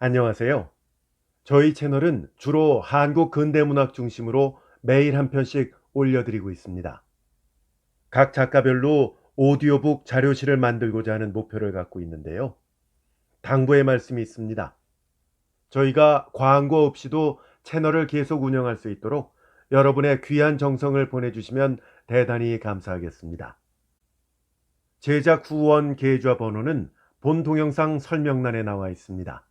안녕하세요. 저희 채널은 주로 한국 근대문학 중심으로 매일 한 편씩 올려드리고 있습니다. 각 작가별로 오디오북 자료실을 만들고자 하는 목표를 갖고 있는데요. 당부의 말씀이 있습니다. 저희가 광고 없이도 채널을 계속 운영할 수 있도록 여러분의 귀한 정성을 보내주시면 대단히 감사하겠습니다. 제작 후원 계좌 번호는 본 동영상 설명란에 나와 있습니다.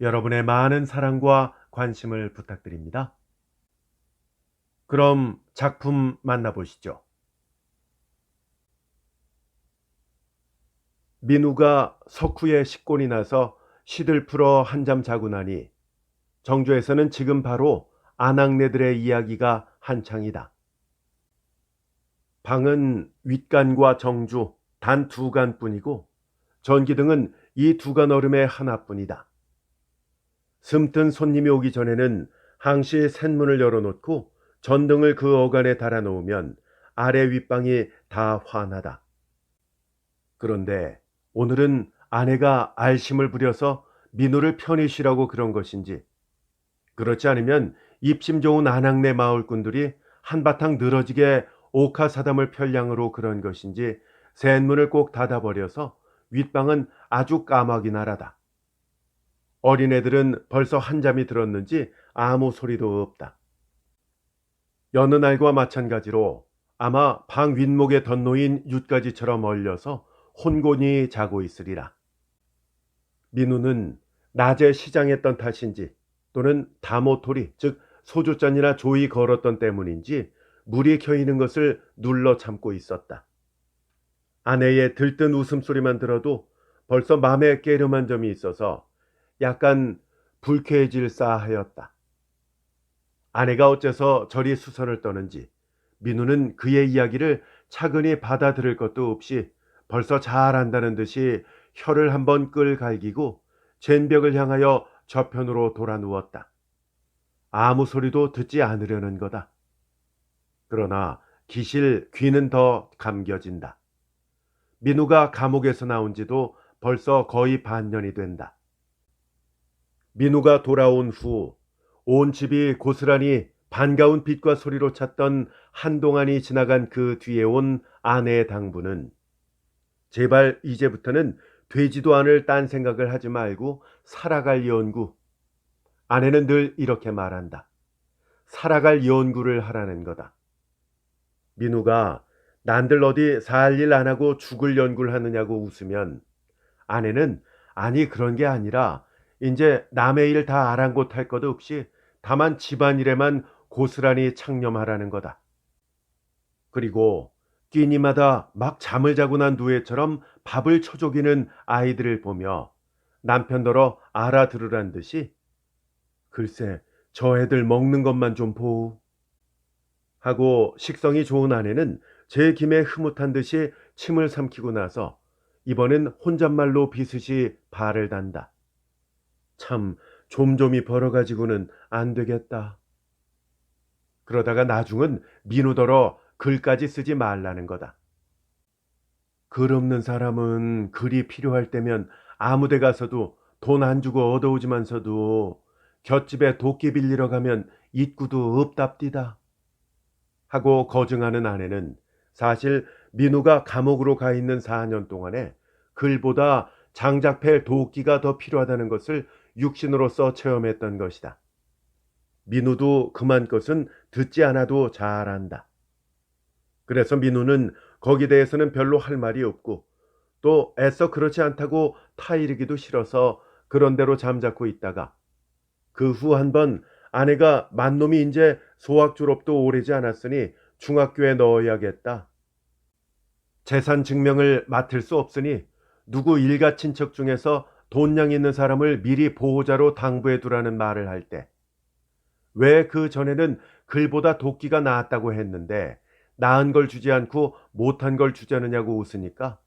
여러분의 많은 사랑과 관심을 부탁드립니다. 그럼 작품 만나보시죠. 민우가 석후에 식곤이 나서 시들 풀어 한잠 자고 나니 정조에서는 지금 바로 아낙네들의 이야기가 한창이다. 방은 윗간과 정주 단 2간뿐이고 전기등은 이 2간 얼음의 하나뿐이다. 숨뜬 손님이 오기 전에는 항시 셋문을 열어놓고 전등을 그 어간에 달아놓으면 아래 윗방이 다 환하다. 그런데 오늘은 아내가 알심을 부려서 민우를 편히 쉬라고 그런 것인지, 그렇지 않으면 입심 좋은 아낙네 마을꾼들이 한바탕 늘어지게 오카사담을 편량으로 그런 것인지 셋문을 꼭 닫아버려서 윗방은 아주 까마귀 나라다. 어린애들은 벌써 한잠이 들었는지 아무 소리도 없다. 여느 날과 마찬가지로 아마 방 윗목에 덧놓인 윷가지처럼 얼려서 혼곤히 자고 있으리라. 민우는 낮에 시장했던 탓인지 또는 다모토리 즉 소주잔이나 조이 걸었던 때문인지 물이 켜있는 것을 눌러 참고 있었다. 아내의 들뜬 웃음소리만 들어도 벌써 맘에 깨름한 점이 있어서 약간 불쾌해질싸 하였다. 아내가 어째서 저리 수선을 떠는지 민우는 그의 이야기를 차근히 받아들일 것도 없이 벌써 잘 안다는 듯이 혀를 한번 끌 갈기고 젠벽을 향하여 저편으로 돌아 누웠다. 아무 소리도 듣지 않으려는 거다. 그러나 기실 귀는 더 감겨진다. 민우가 감옥에서 나온 지도 벌써 거의 반년이 된다. 민우가 돌아온 후 온 집이 고스란히 반가운 빛과 소리로 찼던 한동안이 지나간 그 뒤에 온 아내의 당부는 제발 이제부터는 되지도 않을 딴 생각을 하지 말고 살아갈 연구. 아내는 늘 이렇게 말한다. 살아갈 연구를 하라는 거다. 민우가 난들 어디 살 일 안 하고 죽을 연구를 하느냐고 웃으면 아내는 아니 그런 게 아니라 이제 남의 일 다 아랑곳할 것 없이 다만 집안일에만 고스란히 창념하라는 거다. 그리고 끼니마다 막 잠을 자고 난 누에처럼 밥을 쳐족이는 아이들을 보며 남편더러 알아들으란 듯이 글쎄 저 애들 먹는 것만 좀 보우 하고 식성이 좋은 아내는 제 김에 흐뭇한 듯이 침을 삼키고 나서 이번엔 혼잣말로 비슷이 발을 단다. 참 좀좀이 벌어가지고는 안 되겠다. 그러다가 나중은 민우더러 글까지 쓰지 말라는 거다. 글 없는 사람은 글이 필요할 때면 아무데 가서도 돈 안 주고 얻어오지만서도 곁집에 도끼 빌리러 가면 입구도 없답디다. 하고 거증하는 아내는 사실 민우가 감옥으로 가 있는 4년 동안에 글보다 장작패 도끼가 더 필요하다는 것을 육신으로서 체험했던 것이다. 민우도 그만 것은 듣지 않아도 잘 안다. 그래서 민우는 거기 대해서는 별로 할 말이 없고 또 애써 그렇지 않다고 타이르기도 싫어서 그런 대로 잠자코 있다가 그 후 한 번 아내가 맏놈이 이제 소학 졸업도 오래지 않았으니 중학교에 넣어야겠다. 재산 증명을 맡을 수 없으니 누구 일가 친척 중에서 돈량 있는 사람을 미리 보호자로 당부해 두라는 말을 할 때 왜 그 전에는 글보다 도끼가 나았다고 했는데 나은 걸 주지 않고 못한 걸 주자느냐고 웃으니까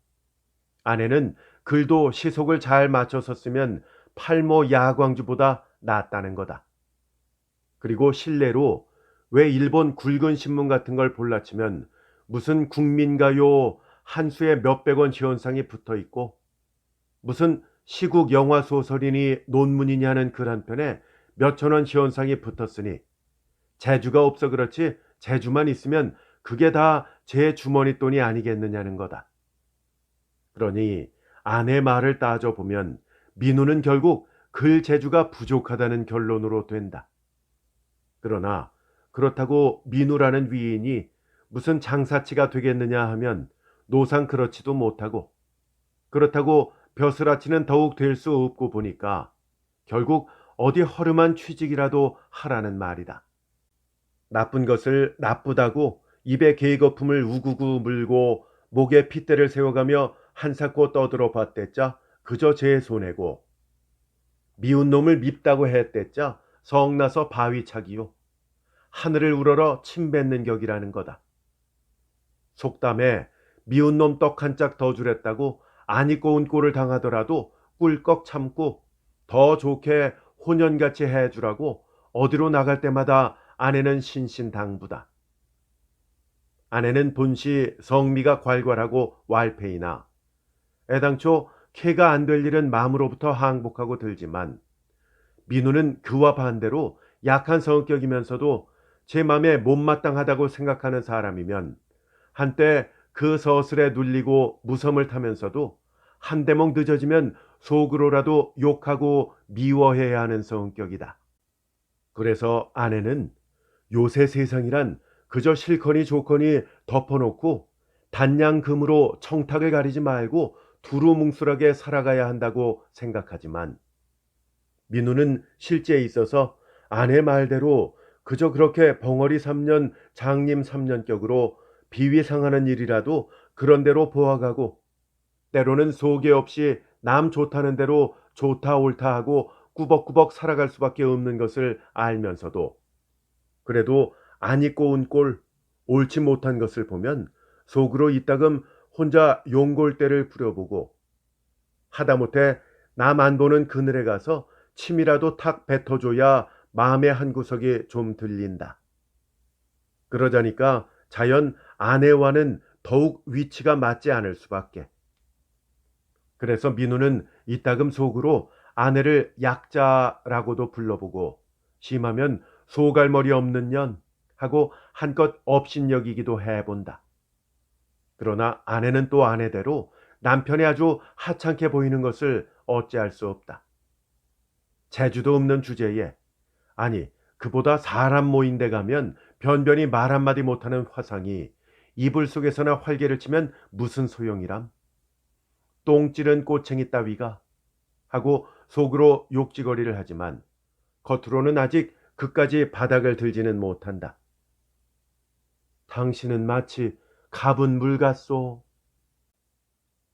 아내는 글도 시속을 잘 맞춰서 쓰면 팔모 야광주보다 낫다는 거다. 그리고 실례로 왜 일본 굵은 신문 같은 걸 볼라치면 무슨 국민가요 한 수에 몇백 원 지원상이 붙어 있고 무슨 시국 영화 소설이니 논문이니 하는 글 한 편에 몇천 원 지원상이 붙었으니 재주가 없어 그렇지 재주만 있으면 그게 다 제 주머니 돈이 아니겠느냐는 거다. 그러니 아내 말을 따져보면 민우는 결국 글 재주가 부족하다는 결론으로 된다. 그러나 그렇다고 민우라는 위인이 무슨 장사치가 되겠느냐 하면 노상 그렇지도 못하고, 그렇다고 벼슬아치는 더욱 될 수 없고 보니까 결국 어디 허름한 취직이라도 하라는 말이다. 나쁜 것을 나쁘다고 입에 계거품을 우구구 물고 목에 핏대를 세워가며 한사코 떠들어 봤댔자 그저 제 손해고, 미운 놈을 밉다고 했댔자 성나서 바위차기요. 하늘을 우러러 침 뱉는 격이라는 거다. 속담에 미운 놈 떡 한 짝 더 주랬다고 안 입고 온 꼴을 당하더라도 꿀꺽 참고 더 좋게 혼연같이 해주라고 어디로 나갈 때마다 아내는 신신당부다. 아내는 본시 성미가 괄괄하고 왈패이나 애당초 캐가 안 될 일은 마음으로부터 항복하고 들지만 민우는 그와 반대로 약한 성격이면서도 제 맘에 못마땅하다고 생각하는 사람이면 한때 그 서슬에 눌리고 무섬을 타면서도 한대목 늦어지면 속으로라도 욕하고 미워해야 하는 성격이다. 그래서 아내는 요새 세상이란 그저 싫거니 좋거니 덮어놓고 단양금으로 청탁을 가리지 말고 두루뭉술하게 살아가야 한다고 생각하지만 민우는 실제에 있어서 아내 말대로 그저 그렇게 벙어리 3년 장님 3년격으로 비위상하는 일이라도 그런 대로 보아가고, 때로는 소개 없이 남 좋다는 대로 좋다 옳다 하고 꾸벅꾸벅 살아갈 수밖에 없는 것을 알면서도 그래도 안 입고 온 꼴, 옳지 못한 것을 보면 속으로 이따금 혼자 용골대를 부려보고, 하다못해 남 안 보는 그늘에 가서 침이라도 탁 뱉어줘야 마음의 한 구석이 좀 들린다. 그러자니까 자연 아내와는 더욱 위치가 맞지 않을 수밖에. 그래서 민우는 이따금 속으로 아내를 약자라고도 불러보고, 심하면 소갈머리 없는 년 하고 한껏 업신여기기도 해본다. 그러나 아내는 또 아내대로 남편이 아주 하찮게 보이는 것을 어찌할 수 없다. 재주도 없는 주제에, 아니 그보다 사람 모인 데 가면 변변히 말 한마디 못하는 화상이 이불 속에서나 활개를 치면 무슨 소용이람? 똥 찌른 꼬챙이 따위가 하고 속으로 욕지거리를 하지만 겉으로는 아직 그까지 바닥을 들지는 못한다. 당신은 마치 갑은 물 같소.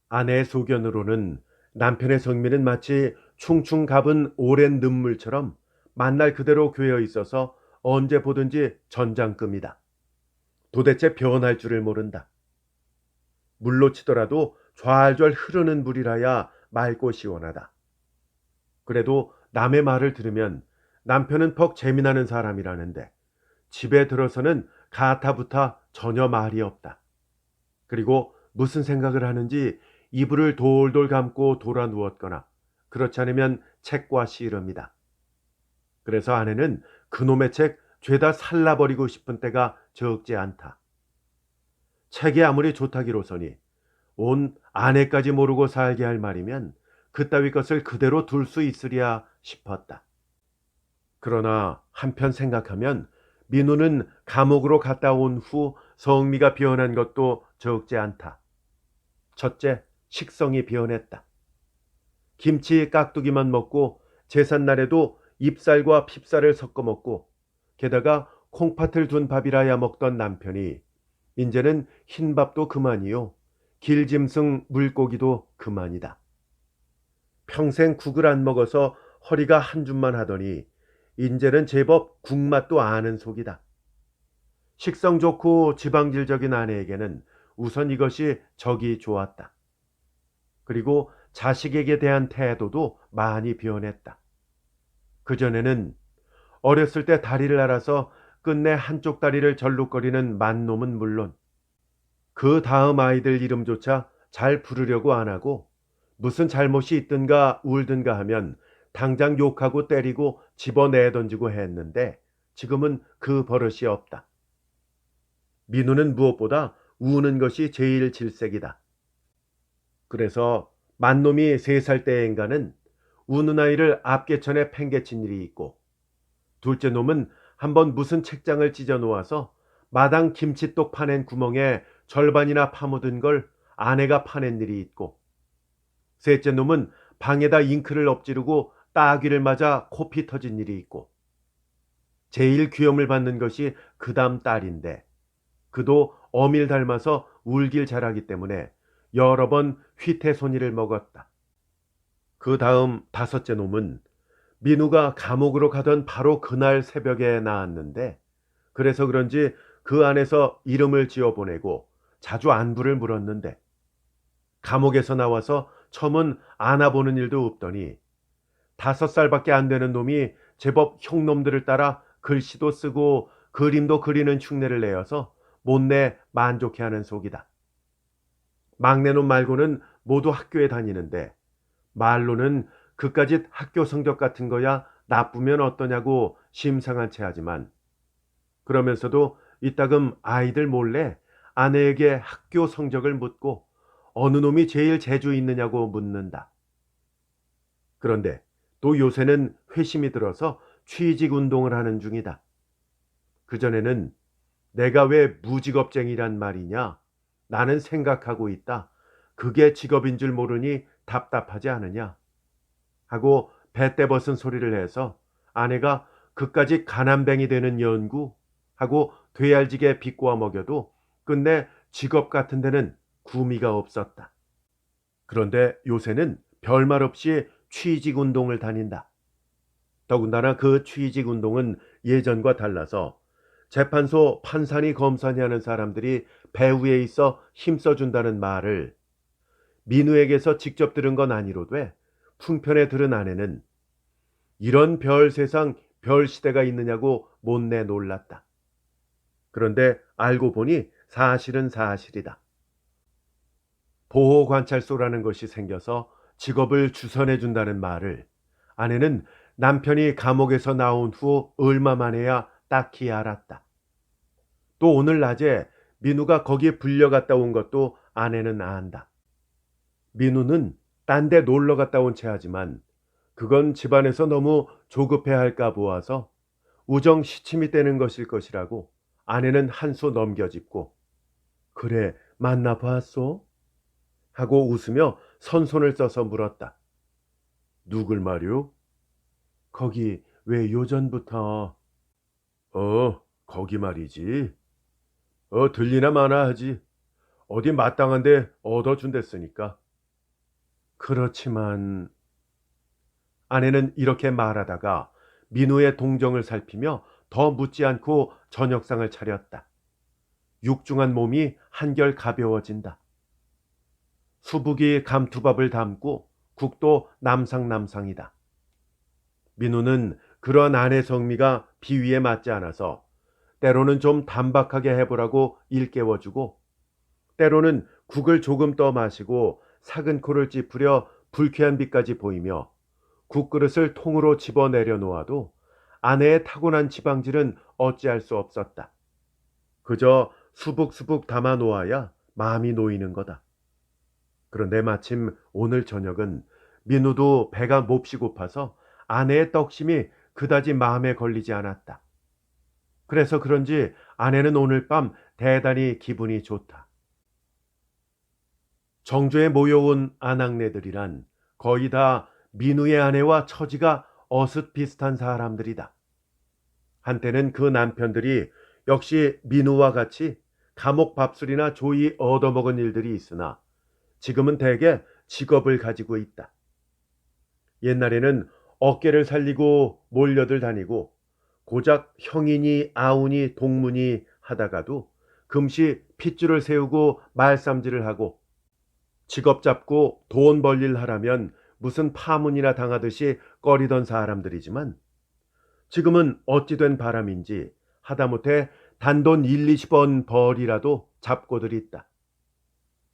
아내의 소견으로는 남편의 성미는 마치 충충 갑은 오랜 눈물처럼 만날 그대로 괴어 있어서 언제 보든지 전장금이다. 도대체 변할 줄을 모른다. 물로 치더라도 좌알좌알 흐르는 물이라야 맑고 시원하다. 그래도 남의 말을 들으면 남편은 퍽 재미나는 사람이라는데 집에 들어서는 가타부타 전혀 말이 없다. 그리고 무슨 생각을 하는지 이불을 돌돌 감고 돌아 누웠거나 그렇지 않으면 책과 씨름이다. 그래서 아내는 그놈의 책 죄다 살라버리고 싶은 때가 적지 않다. 책이 아무리 좋다기로서니 온 아내까지 모르고 살게 할 말이면 그따위 것을 그대로 둘 수 있으랴 싶었다. 그러나 한편 생각하면 민우는 감옥으로 갔다 온 후 성미가 변한 것도 적지 않다. 첫째, 식성이 변했다. 김치 깍두기만 먹고 제삿날에도 잎살과 핍살을 섞어 먹고 게다가 콩팥을 둔 밥이라야 먹던 남편이 이제는 흰밥도 그만이요, 길짐승 물고기도 그만이다. 평생 국을 안 먹어서 허리가 한 줌만 하더니 인제는 제법 국맛도 아는 속이다. 식성 좋고 지방질적인 아내에게는 우선 이것이 적이 좋았다. 그리고 자식에게 대한 태도도 많이 변했다. 그전에는 어렸을 때 다리를 알아서 끝내 한쪽 다리를 절룩거리는 맏놈은 물론 그 다음 아이들 이름조차 잘 부르려고 안 하고 무슨 잘못이 있든가 울든가 하면 당장 욕하고 때리고 집어내던지고 했는데 지금은 그 버릇이 없다. 민우는 무엇보다 우는 것이 제일 질색이다. 그래서 맏놈이 3살 때인가는 우는 아이를 앞개천에 팽개친 일이 있고, 둘째 놈은 한번 무슨 책장을 찢어 놓아서 마당 김치똑 파낸 구멍에 절반이나 파묻은 걸 아내가 파낸 일이 있고, 셋째 놈은 방에다 잉크를 엎지르고 따귀를 맞아 코피 터진 일이 있고, 제일 귀염을 받는 것이 그다음 딸인데 그도 어밀 닮아서 울길 잘하기 때문에 여러 번 휘태손이를 먹었다. 그 다음 5째 놈은 민우가 감옥으로 가던 바로 그날 새벽에 낳았는데, 그래서 그런지 그 안에서 이름을 지어보내고 자주 안부를 물었는데, 감옥에서 나와서 처음은 안아보는 일도 없더니 5살밖에 안 되는 놈이 제법 형놈들을 따라 글씨도 쓰고 그림도 그리는 흉내를 내어서 못내 만족해하는 속이다. 막내 놈 말고는 모두 학교에 다니는데 말로는 그까짓 학교 성적 같은 거야 나쁘면 어떠냐고 심상한 채 하지만, 그러면서도 이따금 아이들 몰래 아내에게 학교 성적을 묻고 어느 놈이 제일 재주 있느냐고 묻는다. 그런데 또 요새는 회심이 들어서 취직 운동을 하는 중이다. 그전에는 내가 왜 무직업쟁이란 말이냐? 나는 생각하고 있다. 그게 직업인 줄 모르니 답답하지 않으냐? 하고 배때 벗은 소리를 해서 아내가 그까지 가난뱅이 되는 연구? 하고 되알지게 비꼬아 먹여도 끝내 직업 같은 데는 구미가 없었다. 그런데 요새는 별말 없이 취직운동을 다닌다. 더군다나 그 취직운동은 예전과 달라서 재판소 판사니 검사니 하는 사람들이 배후에 있어 힘써준다는 말을 민우에게서 직접 들은 건 아니로돼 풍편에 들은 아내는 이런 별 세상 별 시대가 있느냐고 못내 놀랐다. 그런데 알고 보니 사실은 사실이다. 보호관찰소라는 것이 생겨서 직업을 주선해 준다는 말을 아내는 남편이 감옥에서 나온 후 얼마 만에야 딱히 알았다. 또 오늘 낮에 민우가 거기에 불려갔다 온 것도 아내는 안다. 민우는 딴 데 놀러 갔다 온 채 하지만 그건 집안에서 너무 조급해 할까 보아서 우정 시침이 떼는 것일 것이라고 아내는 한수 넘겨짚고 그래 만나봤소? 하고 웃으며 선손을 써서 물었다. 누굴 말이오? 거기 왜 요전부터 거기 말이지. 들리나 마나 하지. 어디 마땅한 데 얻어준댔으니까. 그렇지만 아내는 이렇게 말하다가 민우의 동정을 살피며 더 묻지 않고 저녁상을 차렸다. 육중한 몸이 한결 가벼워진다. 수북이 감투밥을 담고 국도 남상남상이다. 민우는 그런 아내 성미가 비위에 맞지 않아서 때로는 좀 단박하게 해보라고 일깨워주고, 때로는 국을 조금 떠 마시고 삭은 코를 찌푸려 불쾌한 빛까지 보이며 국그릇을 통으로 집어내려 놓아도 아내의 타고난 지방질은 어찌할 수 없었다. 그저 수북수북 담아 놓아야 마음이 놓이는 거다. 그런데 마침 오늘 저녁은 민우도 배가 몹시 고파서 아내의 떡심이 그다지 마음에 걸리지 않았다. 그래서 그런지 아내는 오늘 밤 대단히 기분이 좋다. 정조에 모여온 아낙네들이란 거의 다 민우의 아내와 처지가 어슷 비슷한 사람들이다. 한때는 그 남편들이 역시 민우와 같이 감옥 밥술이나 조이 얻어먹은 일들이 있으나 지금은 대개 직업을 가지고 있다. 옛날에는 어깨를 살리고 몰려들 다니고 고작 형이니 아우니 동문이 하다가도 금시 핏줄을 세우고 말쌈질을 하고 직업 잡고 돈 벌일 하라면 무슨 파문이나 당하듯이 꺼리던 사람들이지만 지금은 어찌 된 바람인지 하다못해 단돈 1-20원 벌이라도 잡고들 있다.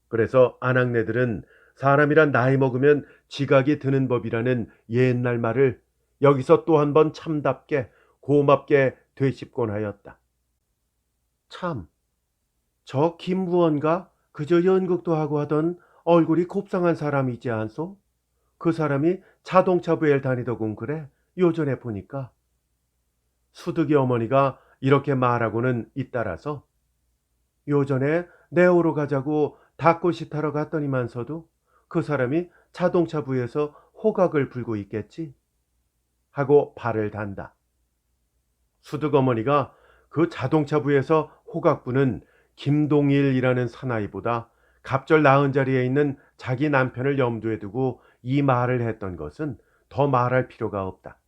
그래서 아낙네들은 사람이란 나이 먹으면 지각이 드는 법이라는 옛날 말을 여기서 또 한 번 참답게 고맙게 되씹곤 하였다. 참, 저 김무원가 그저 연극도 하고 하던 얼굴이 곱상한 사람이지 않소? 그 사람이 자동차 부에 다니더군 그래. 요전에 보니까. 수득이 어머니가 이렇게 말하고는 잇따라서 요전에 내오로 가자고 닭꼬시 타러 갔더니만서도 그 사람이 자동차 부에서 호각을 불고 있겠지 하고 발을 단다. 수득 어머니가 그 자동차 부에서 호각 부는 김동일이라는 사나이보다 갑절 나은 자리에 있는 자기 남편을 염두에 두고 이 말을 했던 것은 더 말할 필요가 없다.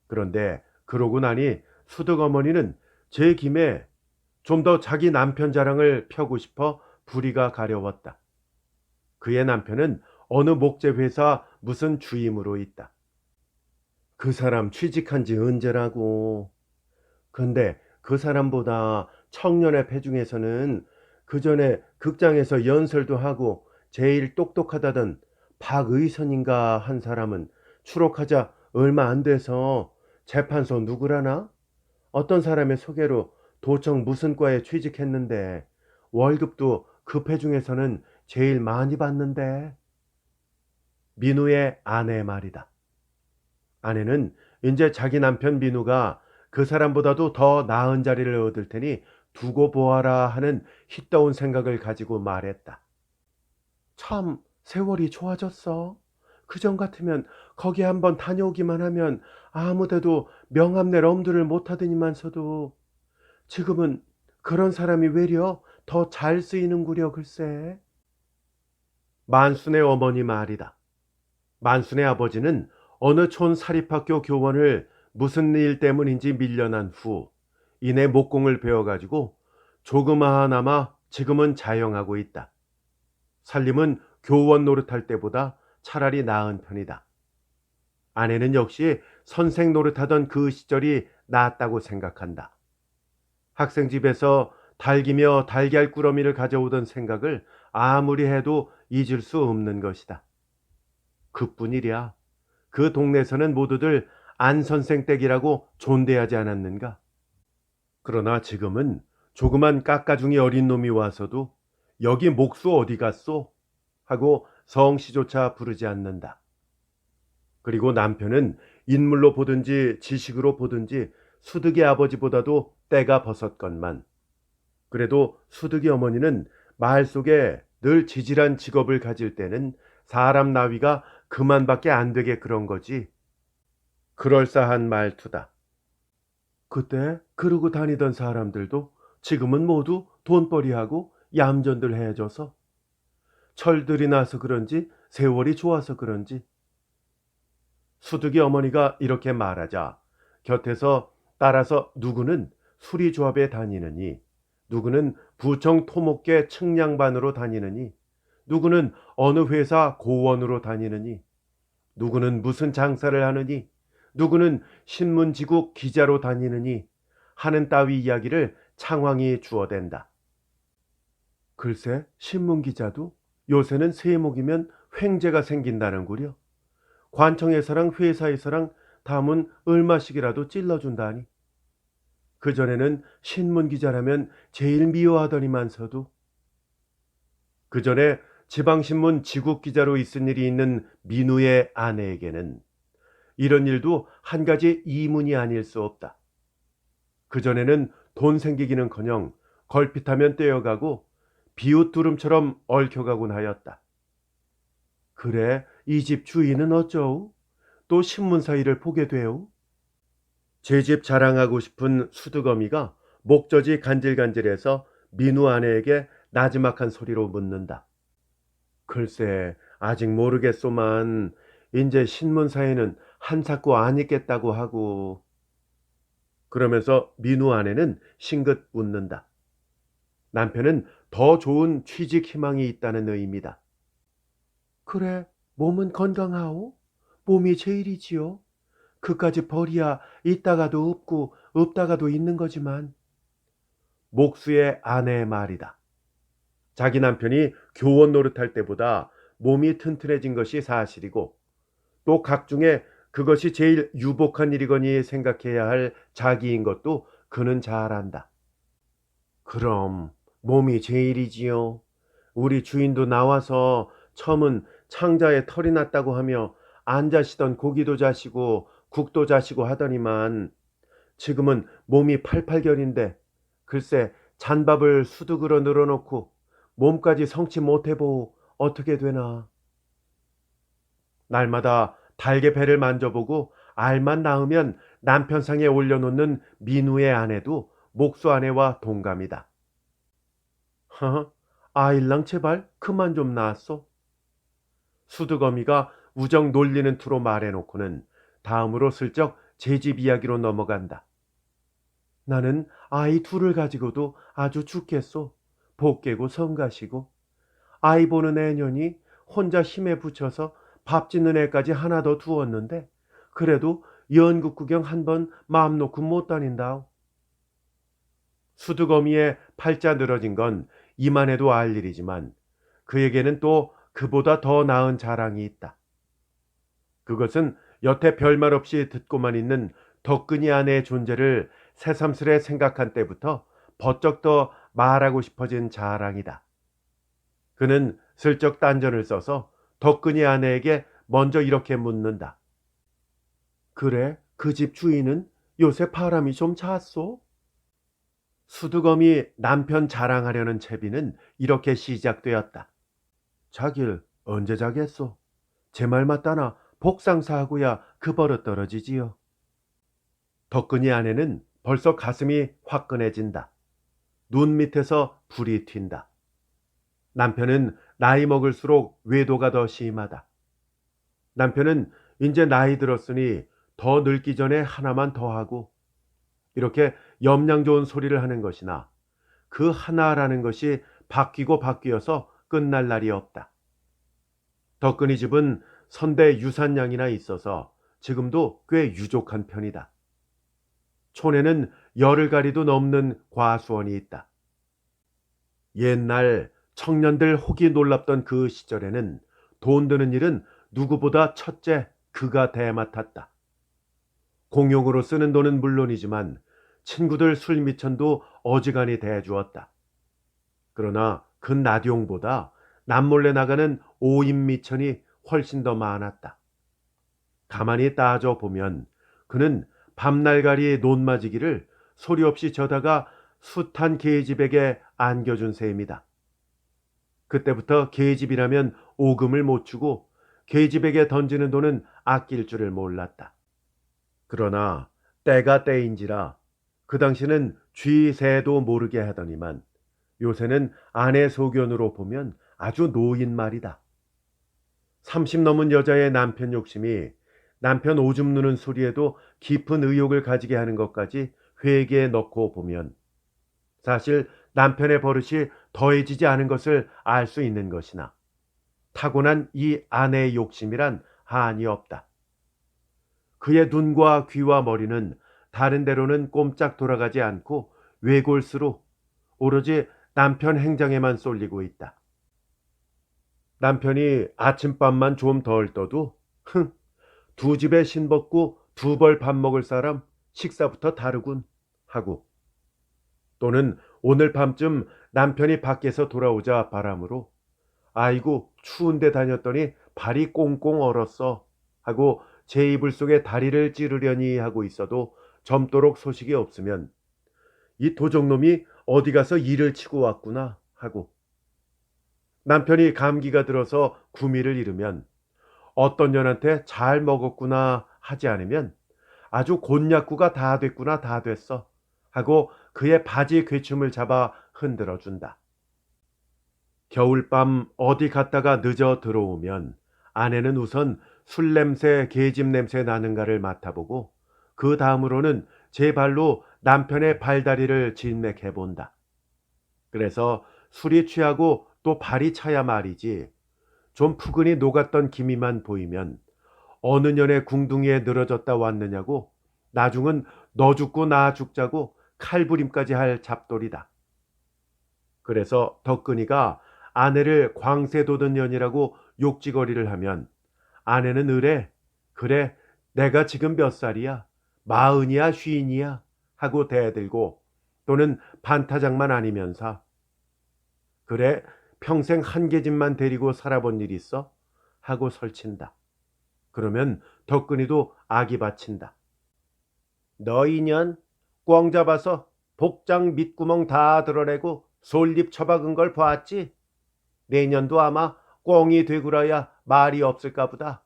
그런데 그러고 나니 수득 어머니는 제 김에 좀 더 자기 남편 자랑을 펴고 싶어 부리가 가려웠다. 그의 남편은 어느 목재회사 무슨 주임으로 있다. 그 사람 취직한 지 언제라고. 근데 그 사람보다 청년의 배 중에서는 그 전에 극장에서 연설도 하고 제일 똑똑하다던 박의선인가 한 사람은 추록하자 얼마 안 돼서 재판소 누구라나? 어떤 사람의 소개로 도청 무슨 과에 취직했는데 월급도 그 배 중에서는 제일 많이 받는데. 민우의 아내 말이다. 아내는 이제 자기 남편 민우가 그 사람보다도 더 나은 자리를 얻을 테니 두고 보아라 하는 희떠운 생각을 가지고 말했다. 참 세월이 좋아졌어. 그전 같으면 거기 한번 다녀오기만 하면 아무데도 명함낼 엄두를 못하더니만서도 지금은 그런 사람이 외려 더 잘 쓰이는구려 글쎄. 만순의 어머니 말이다. 만순의 아버지는 어느 촌 사립학교 교원을 무슨 일 때문인지 밀려난 후 이내 목공을 배워가지고 조그마하나마 지금은 자영하고 있다. 살림은 교원 노릇할 때보다 차라리 나은 편이다. 아내는 역시 선생 노릇하던 그 시절이 낫다고 생각한다. 학생집에서 달기며 달걀 꾸러미를 가져오던 생각을 아무리 해도 잊을 수 없는 것이다. 그뿐이랴. 그 동네에서는 모두들 안 선생 댁이라고 존대하지 않았는가? 그러나 지금은 조그만 깎아중이 어린 놈이 와서도 여기 목수 어디 갔소? 하고 성씨조차 부르지 않는다. 그리고 남편은 인물로 보든지 지식으로 보든지 수득이 아버지보다도 때가 벗었건만 그래도 수득이 어머니는 말 속에 늘 지질한 직업을 가질 때는 사람 나위가 그만밖에 안 되게 그런 거지. 그럴싸한 말투다. 그때 그러고 다니던 사람들도 지금은 모두 돈벌이하고 얌전들 해져서 철들이 나서 그런지 세월이 좋아서 그런지. 수득이 어머니가 이렇게 말하자 곁에서 따라서 누구는 수리조합에 다니느니 누구는 부청 토목계 측량반으로 다니느니 누구는 어느 회사 고원으로 다니느니 누구는 무슨 장사를 하느니 누구는 신문지국 기자로 다니느니 하는 따위 이야기를 창황이 주어댄다. 글쎄 신문기자도 요새는 세목이면 횡재가 생긴다는구려. 관청에서랑 회사에서랑 담은 얼마씩이라도 찔러준다니. 그전에는 신문기자라면 제일 미워하더니만서도. 그전에 지방신문 지국기자로 있은 일이 있는 민우의 아내에게는 이런 일도 한 가지 이문이 아닐 수 없다. 그전에는 돈 생기기는커녕 걸핏하면 떼어가고 비웃두름처럼 얽혀가곤 하였다. 그래 이 집 주인은 어쩌우? 또 신문사 일을 보게 되오? 제 집 자랑하고 싶은 수드거미가 목젖이 간질간질해서 민우 아내에게 나지막한 소리로 묻는다. 글쎄 아직 모르겠소만 인제 신문사에는 한사코 안 있겠다고 하고. 그러면서 민우 아내는 싱긋 웃는다. 남편은 더 좋은 취직 희망이 있다는 의미다. 그래 몸은 건강하오? 몸이 제일이지요. 그까지 벌이야 있다가도 없고 없다가도 있는 거지만. 목수의 아내의 말이다. 자기 남편이 교원 노릇할 때보다 몸이 튼튼해진 것이 사실이고 또 각중에 그것이 제일 유복한 일이거니 생각해야 할 자기인 것도 그는 잘 안다. 그럼 몸이 제일이지요. 우리 주인도 나와서 처음은 창자에 털이 났다고 하며 안 자시던 고기도 자시고 국도 자시고 하더니만 지금은 몸이 팔팔결인데 글쎄 잔밥을 수두그러 늘어놓고 몸까지 성치 못해보고 어떻게 되나. 날마다 달개 배를 만져보고 알만 낳으면 남편 상에 올려놓는 민우의 아내도 목수 아내와 동감이다. 허허, 아일랑 제발 그만 좀 낳았소. 수두거미가 우정 놀리는 투로 말해놓고는 다음으로 슬쩍 제 집 이야기로 넘어간다. 나는 아이 둘을 가지고도 아주 죽겠소. 복 깨고 성가시고 아이 보는 애년이 혼자 힘에 부쳐서 밥 짓는 애까지 하나 더 두었는데 그래도 연극 구경 한 번 마음 놓고 못 다닌다오. 수두거미의 팔자 늘어진 건 이만해도 알 일이지만 그에게는 또 그보다 더 나은 자랑이 있다. 그것은 여태 별말 없이 듣고만 있는 덕근이 아내의 존재를 새삼스레 생각한 때부터 버쩍 더 말하고 싶어진 자랑이다. 그는 슬쩍 딴전을 써서 덕근이 아내에게 먼저 이렇게 묻는다. 그래, 그 집 주인은 요새 바람이 좀 찼소? 수두검이 남편 자랑하려는 채비는 이렇게 시작되었다. 자길 언제 자겠소? 제 말 맞다나 복상사하고야 그 버릇 떨어지지요. 덕근이 아내는 벌써 가슴이 화끈해진다. 눈 밑에서 불이 튄다. 남편은 나이 먹을수록 외도가 더 심하다. 남편은 이제 나이 들었으니 더 늙기 전에 하나만 더 하고 이렇게 염량 좋은 소리를 하는 것이나 그 하나라는 것이 바뀌고 바뀌어서 끝날 날이 없다. 덕근이 집은 선대 유산량이나 있어서 지금도 꽤 유족한 편이다. 촌에는 열흘 가리도 넘는 과수원이 있다. 옛날 청년들 혹이 놀랍던 그 시절에는 돈 드는 일은 누구보다 첫째 그가 대맡았다. 공용으로 쓰는 돈은 물론이지만 친구들 술 미천도 어지간히 대주었다. 그러나 그 나디용보다 남몰래 나가는 오임 미천이 훨씬 더 많았다. 가만히 따져 보면 그는 밤날가리 논마지기를 소리 없이 저다가 숱한 계집에게 안겨준 셈이다. 그때부터 계집이라면 오금을 못 주고 계집에게 던지는 돈은 아낄 줄을 몰랐다. 그러나 때가 때인지라 그 당시는 쥐새도 모르게 하더니만 요새는 아내 소견으로 보면 아주 노인 말이다. 30 넘은 여자의 남편 욕심이 남편 오줌 누는 소리에도 깊은 의욕을 가지게 하는 것까지 회개에 넣고 보면 사실 남편의 버릇이 더해지지 않은 것을 알 수 있는 것이나 타고난 이 아내의 욕심이란 한이 없다. 그의 눈과 귀와 머리는 다른 데로는 꼼짝 돌아가지 않고 외골수로 오로지 남편 행장에만 쏠리고 있다. 남편이 아침밥만 좀 덜 떠도 두 집에 신벗고 두 벌 밥 먹을 사람 식사부터 다르군 하고 또는 오늘 밤쯤 남편이 밖에서 돌아오자 바람으로 아이고 추운데 다녔더니 발이 꽁꽁 얼었어 하고 제 이불 속에 다리를 찌르려니 하고 있어도 젊도록 소식이 없으면 이 도적놈이 어디 가서 일을 치고 왔구나 하고 남편이 감기가 들어서 구미를 잃으면 어떤 년한테 잘 먹었구나 하지 않으면 아주 곤약구가 다 됐구나 다 됐어 하고 그의 바지 괴춤을 잡아 흔들어 준다. 겨울밤 어디 갔다가 늦어 들어오면 아내는 우선 술 냄새 계집 냄새 나는가를 맡아보고 그 다음으로는 제 발로 남편의 발다리를 진맥해 본다. 그래서 술이 취하고 또 발이 차야 말이지 좀 푸근히 녹았던 기미만 보이면 어느 년에 궁둥이에 늘어졌다 왔느냐고 나중은 너 죽고 나 죽자고 칼부림까지 할 잡돌이다. 그래서 덕근이가 아내를 광세 돋은 년이라고 욕지거리를 하면 아내는 의뢰 그래 내가 지금 몇 살이야? 마흔이야 쉰이야? 하고 대들고 또는 반타작만 아니면서 그래 평생 한 계집만 데리고 살아본 일 있어? 하고 설친다. 그러면 덕근이도 아기 받친다. 너 인연 꽝 잡아서 복장 밑구멍 다 드러내고 솔잎 처박은 걸 봤지? 내년도 아마 꽝이 되굴어야 말이 없을까 보다.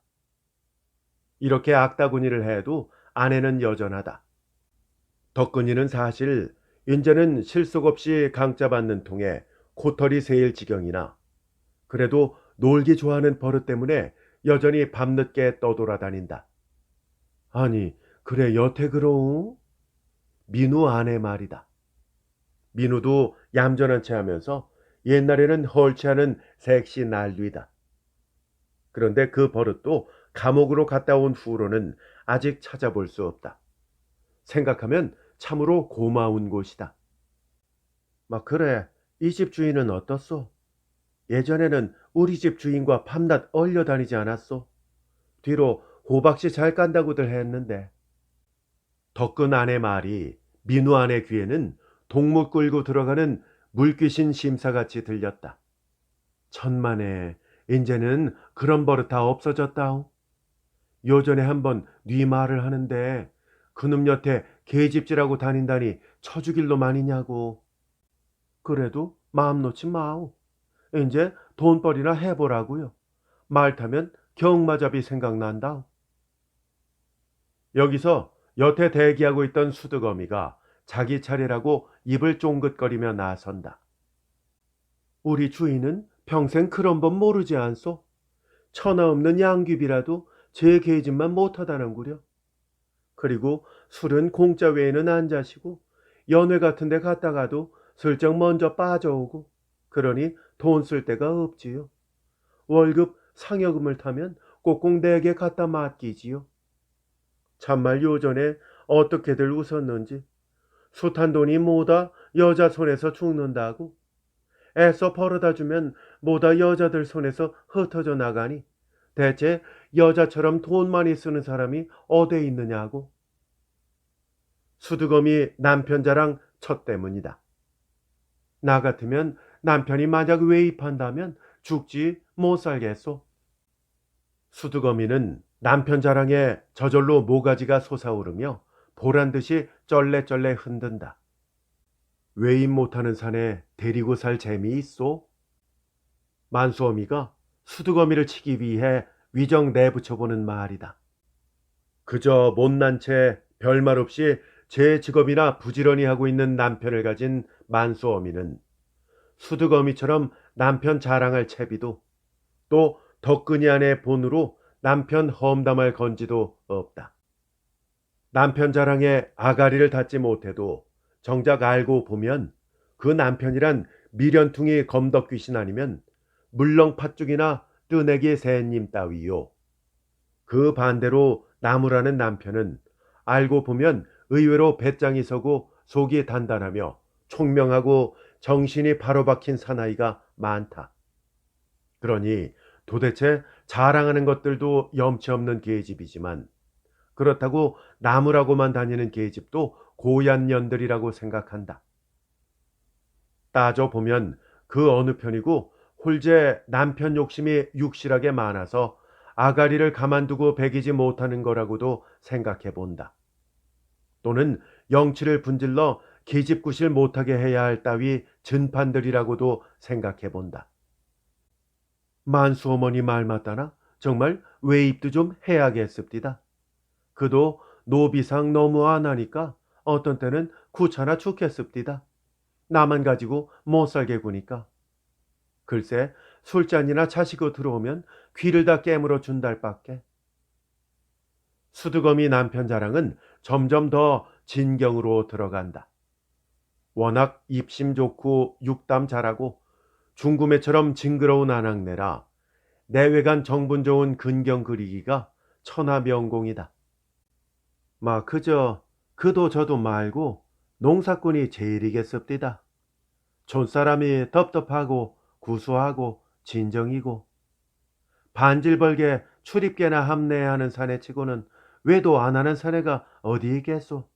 이렇게 악다구니를 해도 아내는 여전하다. 덕근이는 사실 인제는 실속 없이 강짜 받는 통에 코털이 새일 지경이나 그래도 놀기 좋아하는 버릇 때문에 여전히 밤늦게 떠돌아다닌다. 아니 그래 여태 그러우? 민우 아내 말이다. 민우도 얌전한 체 하면서 옛날에는 헐치하는 섹시 난리다. 그런데 그 버릇도 감옥으로 갔다 온 후로는 아직 찾아볼 수 없다. 생각하면 참으로 고마운 곳이다. 막 그래 이 집 주인은 어떻소? 예전에는 우리 집 주인과 밤낮 얼려 다니지 않았소? 뒤로 호박씨 잘 깐다고들 했는데. 덕근 아내 말이 민우 아내 귀에는 동무 끌고 들어가는 물귀신 심사같이 들렸다. 천만에 인제는 그런 버릇 다 없어졌다오. 요전에 한번 네 말을 하는데 그놈 여태 계집질하고 다닌다니 쳐죽일 놈 아니냐고. 그래도 마음 놓지 마오. 이제 돈벌이나 해보라고요. 말 타면 경마잡이 생각난다. 여기서 여태 대기하고 있던 수드거미가 자기 차례라고 입을 쫑긋거리며 나선다. 우리 주인은 평생 그런 법 모르지 않소? 천하 없는 양귀비라도 제 계집만 못하다는구려. 그리고 술은 공짜 외에는 안 자시고 연회 같은 데 갔다가도 슬쩍 먼저 빠져오고 그러니 돈 쓸 데가 없지요. 월급 상여금을 타면 꼭꼭 내게 갖다 맡기지요. 참말 요전에 어떻게들 웃었는지 숱한 돈이 뭐다 여자 손에서 죽는다고 애써 벌어다 주면 뭐다 여자들 손에서 흩어져 나가니 대체 여자처럼 돈 많이 쓰는 사람이 어디에 있느냐고. 수두검이 남편 자랑 첫 때문이다. 나 같으면 남편이 만약 외입한다면 죽지 못 살겠소. 수두거미는 남편 자랑에 저절로 모가지가 솟아오르며 보란듯이 쩔레쩔레 흔든다. 외입 못하는 사내 데리고 살 재미 있소? 만수어미가 수두거미를 치기 위해 위정 내붙여보는 말이다. 그저 못난 채 별말 없이 제 직업이나 부지런히 하고 있는 남편을 가진 만수어미는 수두거미처럼 남편 자랑할 채비도 또 덕근이 안의 본으로 남편 험담할 건지도 없다. 남편 자랑에 아가리를 닫지 못해도 정작 알고 보면 그 남편이란 미련퉁이 검덕귀신 아니면 물렁 팥죽이나 뜨내기 새님 따위요. 그 반대로 나무라는 남편은 알고 보면 의외로 배짱이 서고 속이 단단하며 총명하고 정신이 바로 박힌 사나이가 많다. 그러니 도대체 자랑하는 것들도 염치 없는 계집이지만 그렇다고 나무라고만 다니는 계집도 고얀 년들이라고 생각한다. 따져보면 그 어느 편이고 홀제 남편 욕심이 육실하게 많아서 아가리를 가만두고 배기지 못하는 거라고도 생각해 본다. 또는 영치를 분질러 계집구실 못하게 해야 할 따위 진판들이라고도 생각해 본다. 만수어머니 말 맞다나 정말 외입도 좀 해야겠습디다. 그도 노비상 너무 안 하니까 어떤 때는 구차나 죽겠습디다. 나만 가지고 못 살게 구니까. 글쎄 술잔이나 자시고 들어오면 귀를 다 깨물어 준달 밖에. 수두거미 남편 자랑은 점점 더 진경으로 들어간다. 워낙 입심 좋고 육담 잘하고 중구매처럼 징그러운 아낙네라 내외간 정분 좋은 근경 그리기가 천하명공이다. 마 그저 그도 저도 말고 농사꾼이 제일이겠습디다. 촌사람이 텁텁하고 구수하고 진정이고 반질벌게 출입계나 합내하는 사내치고는 외도 안 하는 사내가 어디 있겠소.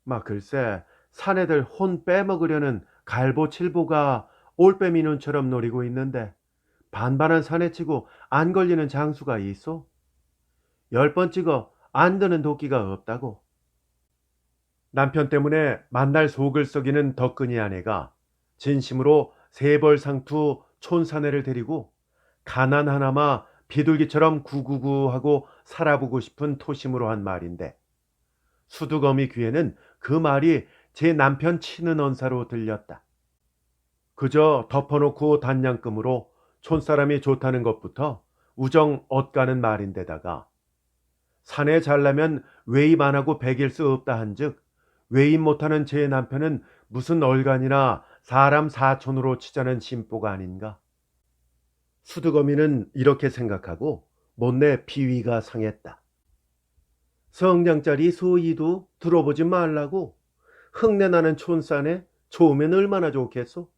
막 글쎄 사내들 혼 빼먹으려는 갈보칠보가 올빼미눈처럼 노리고 있는데 반반한 사내치고 안 걸리는 장수가 있어? 10번 찍어 안 드는 도끼가 없다고. 남편 때문에 만날 속을 썩이는 덕근이 아내가 진심으로 세벌상투 촌사내를 데리고 가난 하나마 비둘기처럼 구구구하고 살아보고 싶은 토심으로 한 말인데 수두거미 귀에는 그 말이 제 남편 치는 언사로 들렸다. 그저 덮어놓고 단양금으로 촌사람이 좋다는 것부터 우정 엇가는 말인데다가 사내 잘나면 외입 안 하고 배길 수 없다 한즉 외입 못하는 제 남편은 무슨 얼간이나 사람 사촌으로 치자는 심보가 아닌가. 수두거미는 이렇게 생각하고 못내 비위가 상했다. 성냥짜리 소이도 들어보지 말라고. 흙내나는 촌사내 좋으면 얼마나 좋겠소.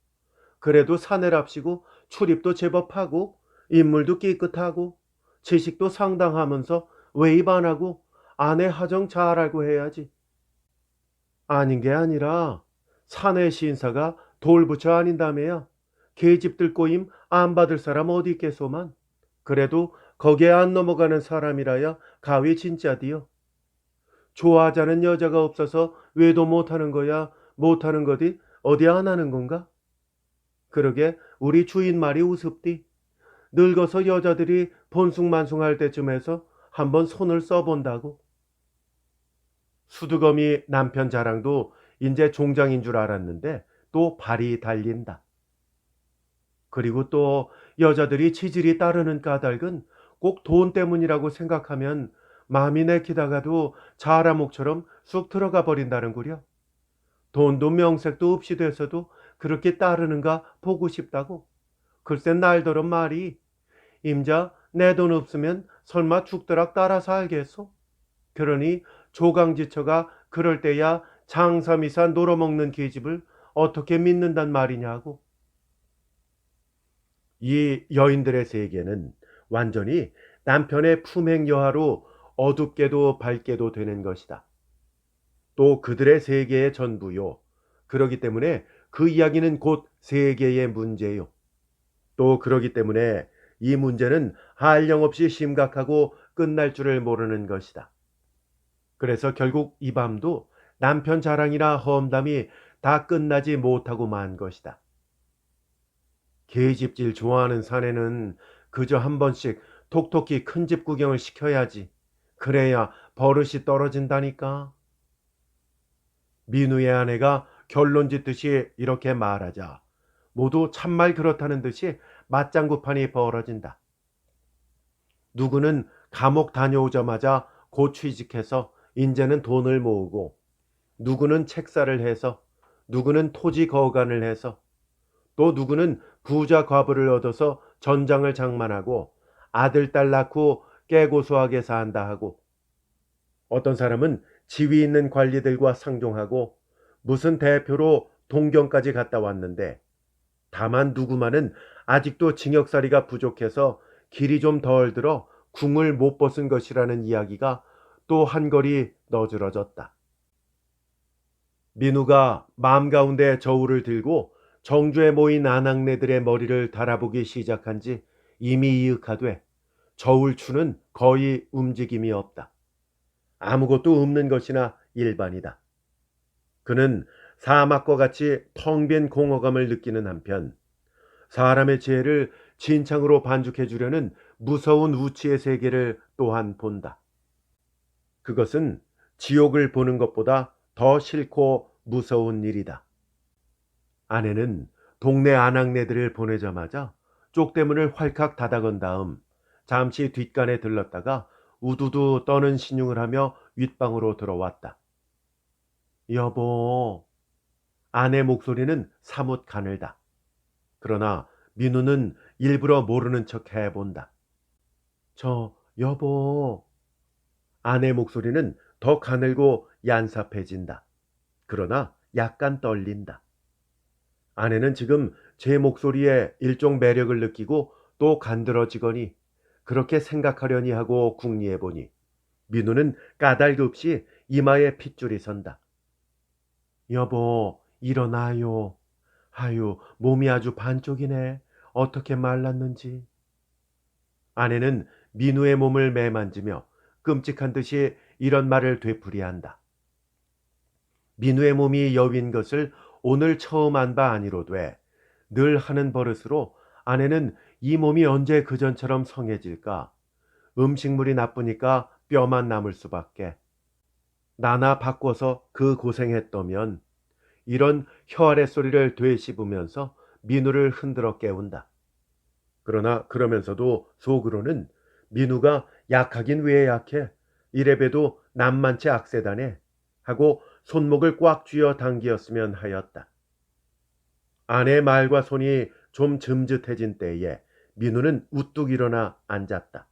그래도 사내랍시고 출입도 제법 하고 인물도 깨끗하고 지식도 상당하면서 외입 안 하고 아내 하정 잘 알고 해야지. 아닌 게 아니라 사내 신사가 돌부처 아닌다며야. 계집들 꼬임 안 받을 사람 어디 있겠소만. 그래도 거기에 안 넘어가는 사람이라야 가위 진짜디요. 좋아하자는 여자가 없어서 외도 못하는 거야 못하는 거디 어디 안 하는 건가? 그러게 우리 주인 말이 우습디. 늙어서 여자들이 본숭만숭할 때쯤에서 한번 손을 써본다고. 수두검이 남편 자랑도 이제 종장인 줄 알았는데 또 발이 달린다. 그리고 또 여자들이 치질이 따르는 까닭은 꼭 돈 때문이라고 생각하면 마음이 내키다가도 자라목처럼 쑥 들어가 버린다는구려. 돈도 명색도 없이 돼서도 그렇게 따르는가 보고 싶다고. 글쎄 날더러 말이 임자 내 돈 없으면 설마 죽더락 따라 살겠소? 그러니 조강지처가 그럴 때야 장사미사 놀아먹는 계집을 어떻게 믿는단 말이냐고. 이 여인들의 세계는 완전히 남편의 품행 여하로 어둡게도 밝게도 되는 것이다. 또 그들의 세계의 전부요. 그러기 때문에 그 이야기는 곧 세계의 문제요. 또 그러기 때문에 이 문제는 한량없이 심각하고 끝날 줄을 모르는 것이다. 그래서 결국 이 밤도 남편 자랑이나 험담이 다 끝나지 못하고 만 것이다. 계집질 좋아하는 사내는 그저 한 번씩 톡톡히 큰 집 구경을 시켜야지. 그래야 버릇이 떨어진다니까. 민우의 아내가 결론 짓듯이 이렇게 말하자 모두 참말 그렇다는 듯이 맞장구판이 벌어진다. 누구는 감옥 다녀오자마자 곧 취직해서 인제는 돈을 모으고, 누구는 책사를 해서, 누구는 토지 거간을 해서, 또 누구는 부자 과부를 얻어서 전장을 장만하고 아들 딸 낳고 깨고소하게 산다 하고, 어떤 사람은 지위 있는 관리들과 상종하고 무슨 대표로 동경까지 갔다 왔는데, 다만 누구만은 아직도 징역살이가 부족해서 길이 좀 덜 들어 궁을 못 벗은 것이라는 이야기가 또 한거리 너지러졌다. 민우가 마음 가운데 저울을 들고 정주에 모인 아낙네들의 머리를 달아보기 시작한 지 이미 이윽하되 저울추는 거의 움직임이 없다. 아무것도 없는 것이나 일반이다. 그는 사막과 같이 텅 빈 공허감을 느끼는 한편 사람의 지혜를 진창으로 반죽해 주려는 무서운 우치의 세계를 또한 본다. 그것은 지옥을 보는 것보다 더 싫고 무서운 일이다. 아내는 동네 아낙네들을 보내자마자 쪽대문을 활칵 닫아건 다음 잠시 뒷간에 들렀다가 우두두 떠는 신용을 하며 윗방으로 들어왔다. 여보. 아내 목소리는 사뭇 가늘다. 그러나 민우는 일부러 모르는 척 해본다. 저 여보. 아내 목소리는 더 가늘고 얀삽해진다. 그러나 약간 떨린다. 아내는 지금 제 목소리에 일종 매력을 느끼고 또 간드러지거니 그렇게 생각하려니 하고 궁리해 보니 민우는 까닭없이 이마에 핏줄이 선다. 여보, 일어나요. 아유, 몸이 아주 반쪽이네. 어떻게 말랐는지. 아내는 민우의 몸을 매만지며 끔찍한 듯이 이런 말을 되풀이한다. 민우의 몸이 여윈 것을 오늘 처음 안 바 아니로되 늘 하는 버릇으로 아내는 이 몸이 언제 그전처럼 성해질까? 음식물이 나쁘니까 뼈만 남을 수밖에. 나나 바꿔서 그 고생했더면 이런 혀 아래 소리를 되씹으면서 민우를 흔들어 깨운다. 그러나 그러면서도 속으로는 민우가 약하긴 왜 약해? 이래봬도 남만치 악세다네 하고 손목을 꽉 쥐어 당기었으면 하였다. 아내의 말과 손이 좀 즘짓해진 때에 민우는 우뚝 일어나 앉았다.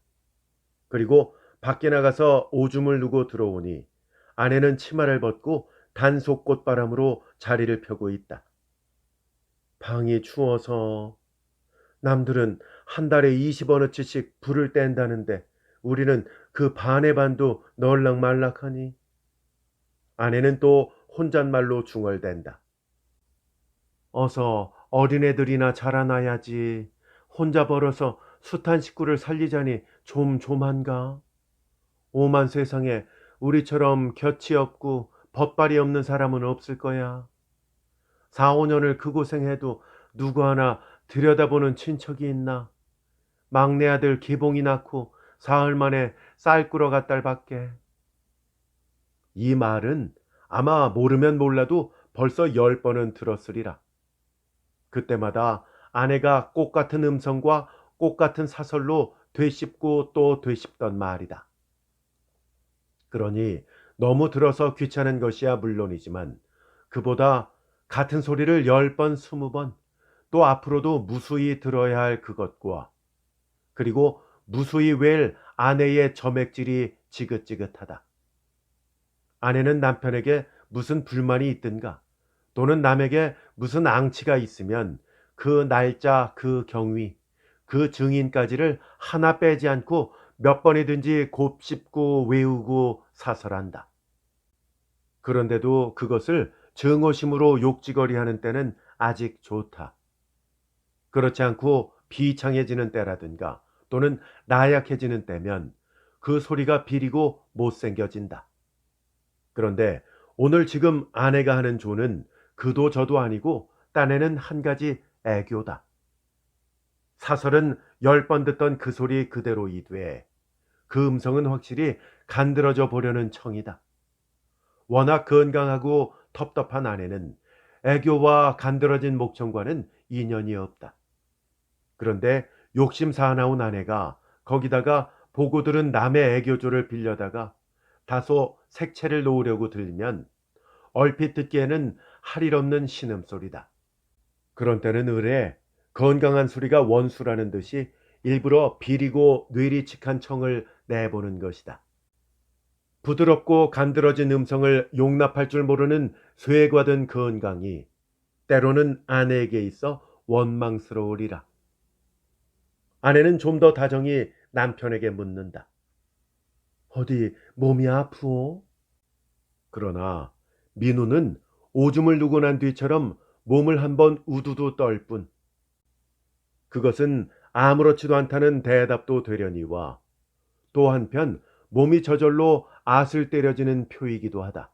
그리고 밖에 나가서 오줌을 누고 들어오니 아내는 치마를 벗고 단속 꽃바람으로 자리를 펴고 있다. 방이 추워서. 남들은 한 달에 20어느치씩 불을 뗀다는데 우리는 그 반의 반도 널락말락하니. 아내는 또 혼잣말로 중얼댄다. 어서 어린애들이나 자라나야지. 혼자 벌어서 숱한 식구를 살리자니 좀한가? 오만 세상에 우리처럼 곁이 없고 벗발이 없는 사람은 없을 거야. 4, 5년을 그 고생해도 누구 하나 들여다보는 친척이 있나? 막내 아들 기봉이 낳고 사흘 만에 쌀 꾸러 갈 딸밖에. 이 말은 아마 모르면 몰라도 벌써 10번은 들었으리라. 그때마다 아내가 꽃 같은 음성과 꽃 같은 사설로 되씹고 또 되씹던 말이다. 그러니 너무 들어서 귀찮은 것이야 물론이지만 그보다 같은 소리를 10번, 20번 또 앞으로도 무수히 들어야 할 그것과 그리고 무수히 웰 아내의 점액질이 지긋지긋하다. 아내는 남편에게 무슨 불만이 있든가 또는 남에게 무슨 앙치가 있으면 그 날짜, 그 경위, 그 증인까지를 하나 빼지 않고 몇 번이든지 곱씹고 외우고 사설한다. 그런데도 그것을 증오심으로 욕지거리하는 때는 아직 좋다. 그렇지 않고 비창해지는 때라든가 또는 나약해지는 때면 그 소리가 비리고 못생겨진다. 그런데 오늘 지금 아내가 하는 조는 그도 저도 아니고 딴에는 한 가지 애교다. 사설은 10번 듣던 그 소리 그대로이되 그 음성은 확실히 간드러져 보려는 청이다. 워낙 건강하고 텁텁한 아내는 애교와 간드러진 목청과는 인연이 없다. 그런데 욕심 사나운 아내가 거기다가 보고 들은 남의 애교조를 빌려다가 다소 색채를 놓으려고 들면 얼핏 듣기에는 할 일 없는 신음소리다. 그런 때는 의례 건강한 소리가 원수라는 듯이 일부러 비리고 뇌리칙한 청을 내보는 것이다. 부드럽고 간드러진 음성을 용납할 줄 모르는 쇠과든 건강이 때로는 아내에게 있어 원망스러우리라. 아내는 좀 더 다정히 남편에게 묻는다. 어디 몸이 아프오? 그러나 민우는 오줌을 누고 난 뒤처럼 몸을 한번 우두두 떨 뿐. 그것은 아무렇지도 않다는 대답도 되려니와 또 한편 몸이 저절로 앗을 때려지는 표이기도 하다.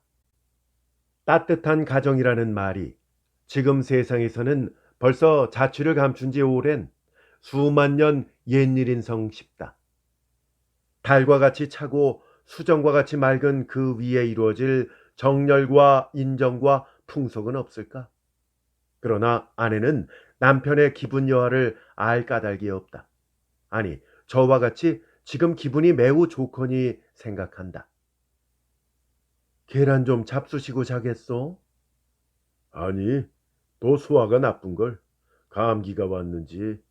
따뜻한 가정이라는 말이 지금 세상에서는 벌써 자취를 감춘 지 오랜 수만 년 옛일인성 싶다. 달과 같이 차고 수정과 같이 맑은 그 위에 이루어질 정열과 인정과 풍속은 없을까? 그러나 아내는 남편의 기분 여하를 알 까닭이 없다. 아니, 저와 같이 지금 기분이 매우 좋거니 생각한다. 계란 좀 잡수시고 자겠소? 아니, 또 소화가 나쁜걸. 감기가 왔는지.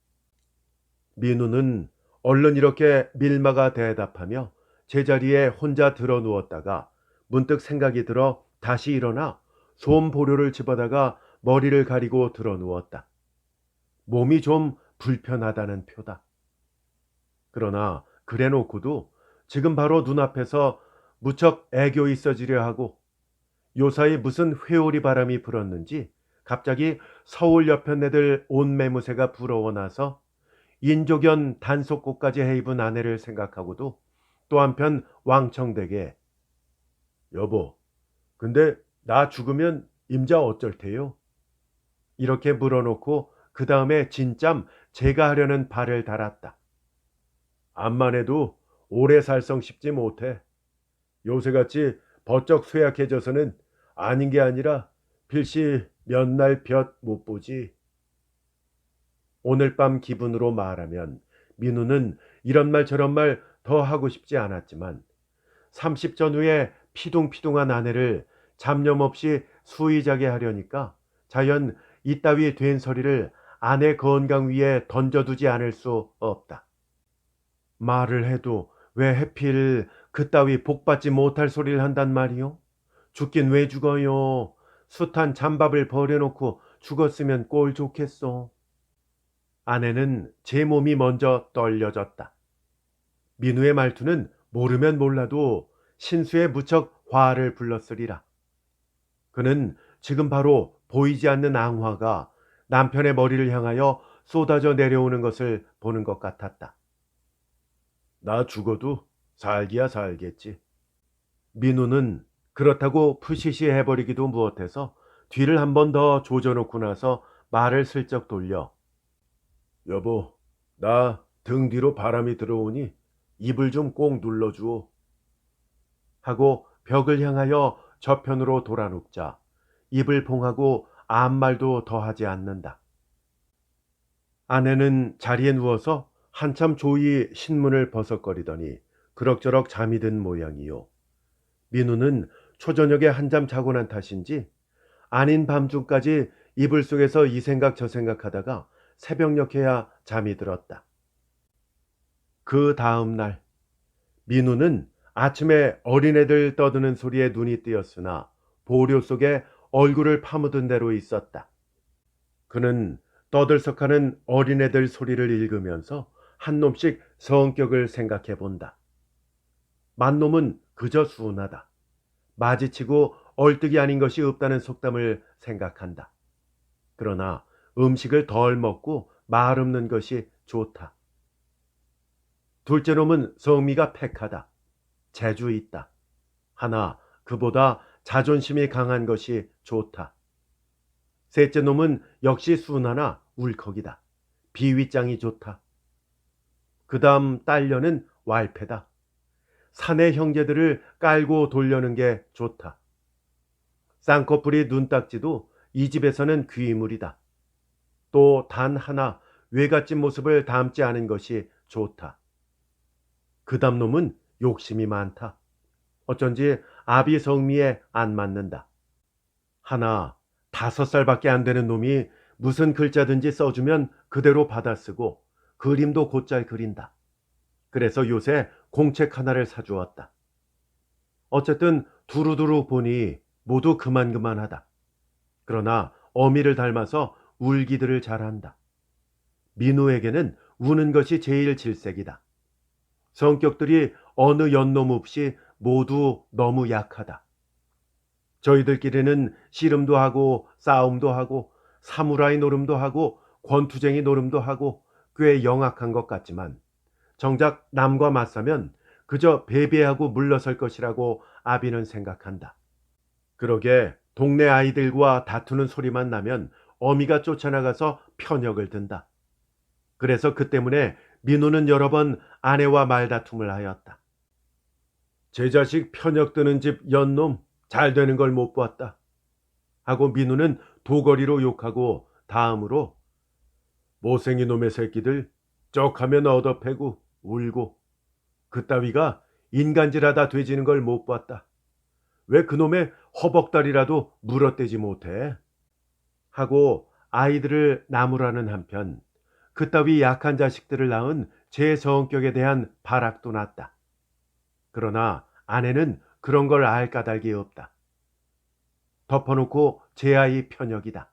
민우는 얼른 이렇게 밀마가 대답하며 제자리에 혼자 들어 누웠다가 문득 생각이 들어 다시 일어나 솜보료를 집어다가 머리를 가리고 들어 누웠다. 몸이 좀 불편하다는 표다. 그러나 그래 놓고도 지금 바로 눈앞에서 무척 애교 있어지려 하고 요사이 무슨 회오리 바람이 불었는지 갑자기 서울 여편네들 온 매무새가 부러워 나서 인조견 단속고까지 해입은 아내를 생각하고도 또 한편 왕청되게 여보, 근데 나 죽으면 임자 어쩔 테요? 이렇게 물어놓고 그 다음에 진짬 제가 하려는 발을 달았다. 암만 해도 오래 살성 싶지 못해. 요새같이 버쩍 쇠약해져서는 아닌 게 아니라 필시 몇 날 볕 못 보지. 오늘 밤 기분으로 말하면 민우는 이런 말 저런 말 더 하고 싶지 않았지만 30전 후에 피둥피둥한 아내를 잡념 없이 수의자게 하려니까 자연 이따위 된소리를 아내 건강 위에 던져두지 않을 수 없다. 말을 해도 왜 해필 그따위 복받지 못할 소리를 한단 말이요? 죽긴 왜 죽어요? 숱한 잠밥을 버려놓고 죽었으면 꼴 좋겠어. 아내는 제 몸이 먼저 떨려졌다. 민우의 말투는 모르면 몰라도 신수에 무척 화를 불렀으리라. 그는 지금 바로 보이지 않는 앙화가 남편의 머리를 향하여 쏟아져 내려오는 것을 보는 것 같았다. 나 죽어도 살기야 살겠지. 민우는 그렇다고 푸시시 해버리기도 무엇해서 뒤를 한 번 더 조져놓고 나서 말을 슬쩍 돌려 여보, 나 등 뒤로 바람이 들어오니 입을 좀 꼭 눌러주오. 하고 벽을 향하여 저편으로 돌아눕자 입을 봉하고 아무 말도 더 하지 않는다. 아내는 자리에 누워서 한참 조이 신문을 버석거리더니 그럭저럭 잠이 든 모양이요. 민우는 초저녁에 한잠 자고 난 탓인지 아닌 밤중까지 이불 속에서 이 생각 저 생각하다가 새벽녘에야 잠이 들었다. 그 다음 날 민우는 아침에 어린애들 떠드는 소리에 눈이 뜨였으나 보료 속에 얼굴을 파묻은 대로 있었다. 그는 떠들썩하는 어린애들 소리를 읽으면서 한 놈씩 성격을 생각해 본다. 맏놈은 그저 순하다. 마지치고 얼뜨기 아닌 것이 없다는 속담을 생각한다. 그러나 음식을 덜 먹고 말 없는 것이 좋다. 둘째 놈은 성미가 팩하다. 재주 있다. 하나 그보다 자존심이 강한 것이 좋다. 셋째 놈은 역시 순하나 울컥이다. 비윗장이 좋다. 그 다음 딸녀는 왈패다. 사내 형제들을 깔고 돌려는 게 좋다. 쌍꺼풀이 눈딱지도 이 집에서는 귀물이다. 또 단 하나 외갓집 모습을 닮지 않은 것이 좋다. 그 다음 놈은 욕심이 많다. 어쩐지 아비 성미에 안 맞는다. 하나 5살밖에 안 되는 놈이 무슨 글자든지 써주면 그대로 받아쓰고 그림도 곧잘 그린다. 그래서 요새 공책 하나를 사주었다. 어쨌든 두루두루 보니 모두 그만하다. 그러나 어미를 닮아서 울기들을 잘한다. 민우에게는 우는 것이 제일 질색이다. 성격들이 어느 연놈 없이 모두 너무 약하다. 저희들끼리는 씨름도 하고 싸움도 하고 사무라이 노름도 하고 권투쟁이 노름도 하고 꽤 영악한 것 같지만 정작 남과 맞서면 그저 배배하고 물러설 것이라고 아비는 생각한다. 그러게 동네 아이들과 다투는 소리만 나면 어미가 쫓아나가서 편역을 든다. 그래서 그 때문에 민우는 여러 번 아내와 말다툼을 하였다. 제 자식 편역 드는 집 연놈 잘 되는 걸 못 보았다. 하고 민우는 도거리로 욕하고 다음으로 못생긴 놈의 새끼들 쩍하면 얻어패고 울고 그따위가 인간질하다 돼지는 걸 못 봤다. 왜 그놈의 허벅다리라도 물어떼지 못해? 하고 아이들을 나무라는 한편 그따위 약한 자식들을 낳은 제 성격에 대한 발악도 났다. 그러나 아내는 그런 걸 알 까닭이 없다. 덮어놓고 제 아이 편역이다.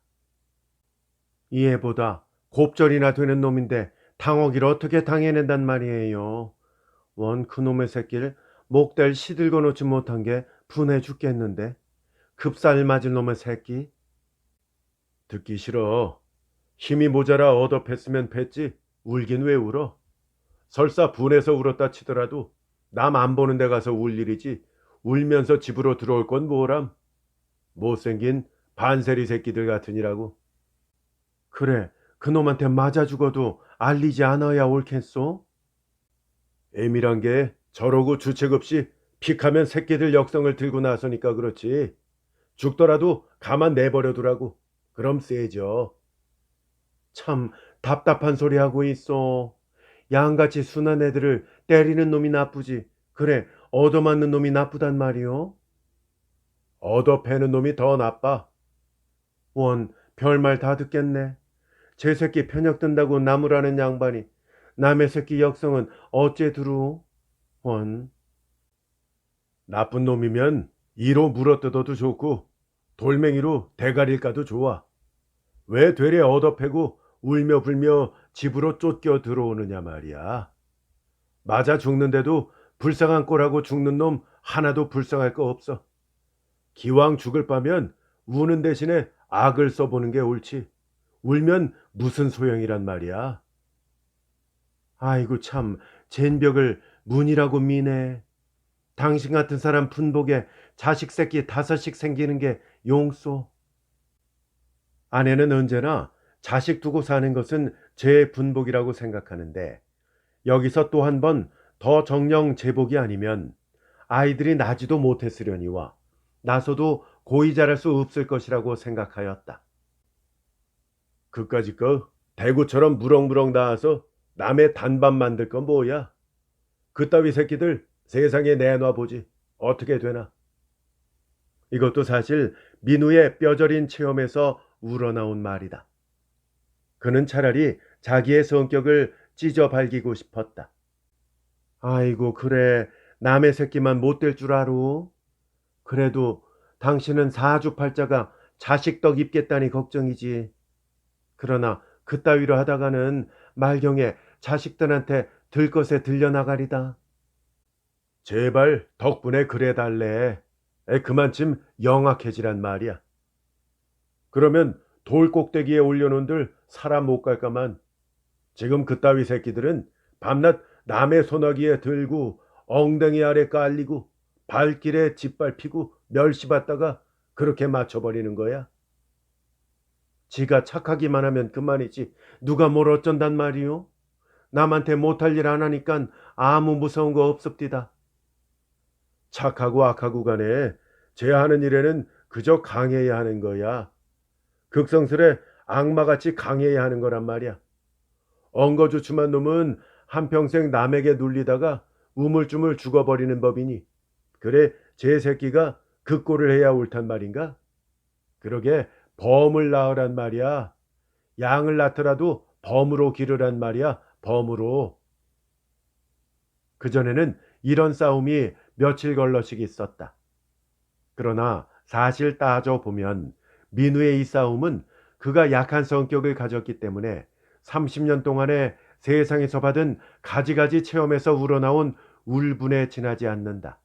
이 애보다 곱절이나 되는 놈인데 당하기를 어떻게 당해낸단 말이에요. 원 그놈의 새끼를 목댈 시들고 놓지 못한 게 분해 죽겠는데. 급살 맞을 놈의 새끼. 듣기 싫어. 힘이 모자라 얻어 팼으면 팼지. 울긴 왜 울어? 설사 분해서 울었다 치더라도 남 안 보는 데 가서 울 일이지. 울면서 집으로 들어올 건 뭐람? 못생긴 반세리 새끼들 같으니라고. 그래, 그놈한테 맞아 죽어도 알리지 않아야 옳겠소? 애밀한 게 저러고 주책 없이 픽하면 새끼들 역성을 들고 나서니까 그렇지. 죽더라도 가만 내버려 두라고. 그럼 세죠. 참 답답한 소리 하고 있어. 양같이 순한 애들을 때리는 놈이 나쁘지. 그래, 얻어맞는 놈이 나쁘단 말이오. 얻어 패는 놈이 더 나빠. 원, 별말 다 듣겠네. 제 새끼 편역 든다고 나무라는 양반이 남의 새끼 역성은 어째 두루? 원, 나쁜 놈이면 이로 물어뜯어도 좋고 돌멩이로 대가리를 까도 좋아. 왜 되레 얻어 패고 울며 불며 집으로 쫓겨 들어오느냐 말이야. 맞아 죽는데도 불쌍한 꼴하고 죽는 놈 하나도 불쌍할 거 없어. 기왕 죽을 바면 우는 대신에 악을 써보는 게 옳지. 울면 무슨 소용이란 말이야. 아이고 참 젠벽을 문이라고 미네. 당신 같은 사람 분복에 자식 새끼 5씩 생기는 게 용소. 아내는 언제나 자식 두고 사는 것은 제 분복이라고 생각하는데 여기서 또 한 번 더 정령 제복이 아니면 아이들이 나지도 못했으려니와 나서도 고이 자랄 수 없을 것이라고 생각하였다. 그까짓 거 대구처럼 무럭무럭 나와서 남의 단밥 만들 건 뭐야? 그따위 새끼들 세상에 내놔 보지 어떻게 되나? 이것도 사실 민우의 뼈저린 체험에서 우러나온 말이다. 그는 차라리 자기의 성격을 찢어 밝히고 싶었다. 아이고 그래 남의 새끼만 못 될 줄 아루? 그래도 당신은 사주팔자가 자식덕 입겠다니 걱정이지. 그러나 그따위로 하다가는 말경에 자식들한테 들것에 들려나가리다. 제발 덕분에 그래 달래. 그만쯤 영악해지란 말이야. 그러면 돌 꼭대기에 올려놓은들 사람 못 갈까만. 지금 그따위 새끼들은 밤낮 남의 소나기에 들고 엉덩이 아래 깔리고 발길에 짓밟히고 멸시받다가 그렇게 맞춰버리는 거야. 지가 착하기만 하면 그만이지 누가 뭘 어쩐단 말이오? 남한테 못할 일 안 하니깐 아무 무서운 거 없습디다. 착하고 악하고 간에 제 하는 일에는 그저 강해야 하는 거야. 극성스레 악마같이 강해야 하는 거란 말이야. 엉거주춤한 놈은 한평생 남에게 눌리다가 우물쭈물 죽어버리는 법이니 그래 제 새끼가 그 꼴을 해야 옳단 말인가? 그러게 범을 낳으란 말이야. 양을 낳더라도 범으로 기르란 말이야. 범으로. 그전에는 이런 싸움이 며칠 걸러씩 있었다. 그러나 사실 따져보면 민우의 이 싸움은 그가 약한 성격을 가졌기 때문에 30년 동안에 세상에서 받은 가지가지 체험에서 우러나온 울분에 지나지 않는다.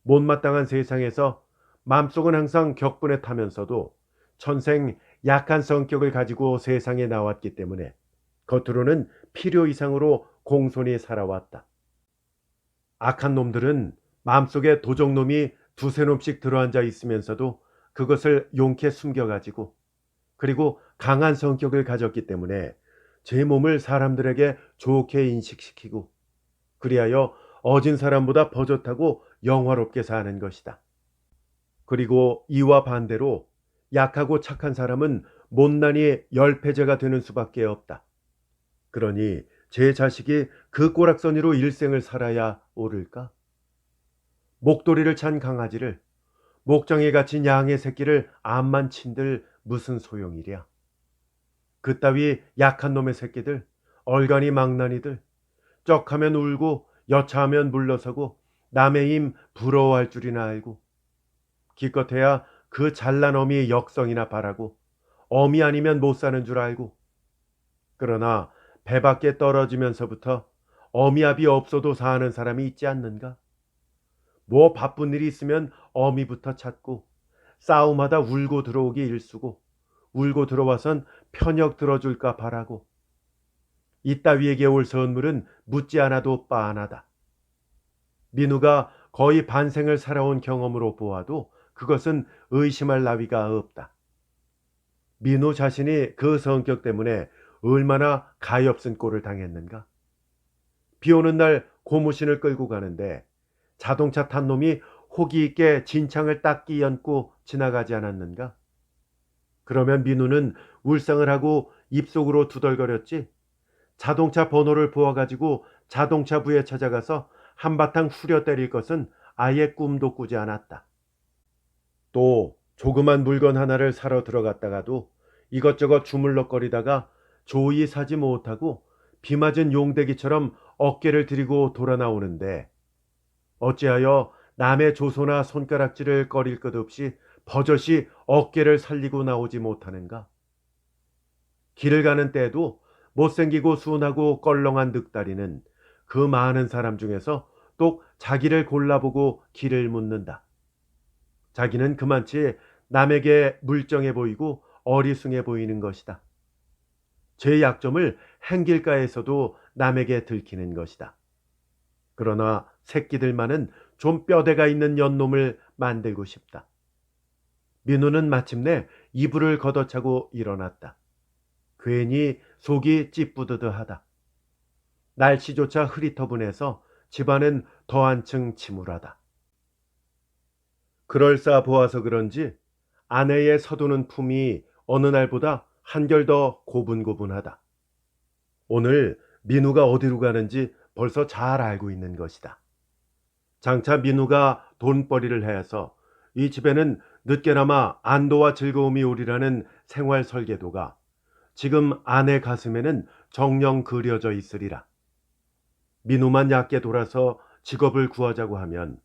못마땅한 세상에서 마음속은 항상 격분에 타면서도 천생 약한 성격을 가지고 세상에 나왔기 때문에 겉으로는 필요 이상으로 공손히 살아왔다. 악한 놈들은 마음속에 도적놈이 두세 놈씩 들어앉아 있으면서도 그것을 용케 숨겨가지고 그리고 강한 성격을 가졌기 때문에 제 몸을 사람들에게 좋게 인식시키고 그리하여 어진 사람보다 버젓하고 영화롭게 사는 것이다. 그리고 이와 반대로 약하고 착한 사람은 못난이 열패제가 되는 수밖에 없다. 그러니 제 자식이 그 꼬락서니로 일생을 살아야 옳을까? 목도리를 찬 강아지를 목장에 갇힌 양의 새끼를 암만 친들 무슨 소용이랴. 그따위 약한 놈의 새끼들, 얼간이 망나니들, 쩍하면 울고 여차하면 물러서고 남의 힘 부러워할 줄이나 알고 기껏해야 그 잘난 어미 역성이나 바라고 어미 아니면 못 사는 줄 알고 그러나 배 밖에 떨어지면서부터 어미압이 없어도 사는 사람이 있지 않는가? 뭐 바쁜 일이 있으면 어미부터 찾고 싸움하다 울고 들어오기 일쑤고 울고 들어와선 편역 들어줄까 바라고 이따위에게 올 선물은 묻지 않아도 빤하다. 민우가 거의 반생을 살아온 경험으로 보아도 그것은 의심할 나위가 없다. 민우 자신이 그 성격 때문에 얼마나 가엾은 꼴을 당했는가. 비 오는 날 고무신을 끌고 가는데 자동차 탄 놈이 호기 있게 진창을 딱 끼얹고 지나가지 않았는가. 그러면 민우는 울상을 하고 입속으로 두덜거렸지. 자동차 번호를 보아가지고 자동차 부에 찾아가서 한바탕 후려 때릴 것은 아예 꿈도 꾸지 않았다. 또 조그만 물건 하나를 사러 들어갔다가도 이것저것 주물럭거리다가 조이 사지 못하고 비 맞은 용대기처럼 어깨를 들이고 돌아 나오는데 어찌하여 남의 조소나 손가락질을 꺼릴 것 없이 버젓이 어깨를 살리고 나오지 못하는가? 길을 가는 때에도 못생기고 순하고 껄렁한 늑다리는 그 많은 사람 중에서 또 자기를 골라보고 길을 묻는다. 자기는 그만치 남에게 물정해 보이고 어리숭해 보이는 것이다. 제 약점을 행길가에서도 남에게 들키는 것이다. 그러나 새끼들만은 좀 뼈대가 있는 연놈을 만들고 싶다. 민우는 마침내 이불을 걷어차고 일어났다. 괜히 속이 찌뿌드드하다. 날씨조차 흐릿터분해서 집안은 더 한층 침울하다. 그럴싸 보아서 그런지 아내의 서두는 품이 어느 날보다 한결 더 고분고분하다. 오늘 민우가 어디로 가는지 벌써 잘 알고 있는 것이다. 장차 민우가 돈벌이를 해서 이 집에는 늦게나마 안도와 즐거움이 오리라는 생활 설계도가 지금 아내 가슴에는 정령 그려져 있으리라. 민우만 얕게 돌아서 직업을 구하자고 하면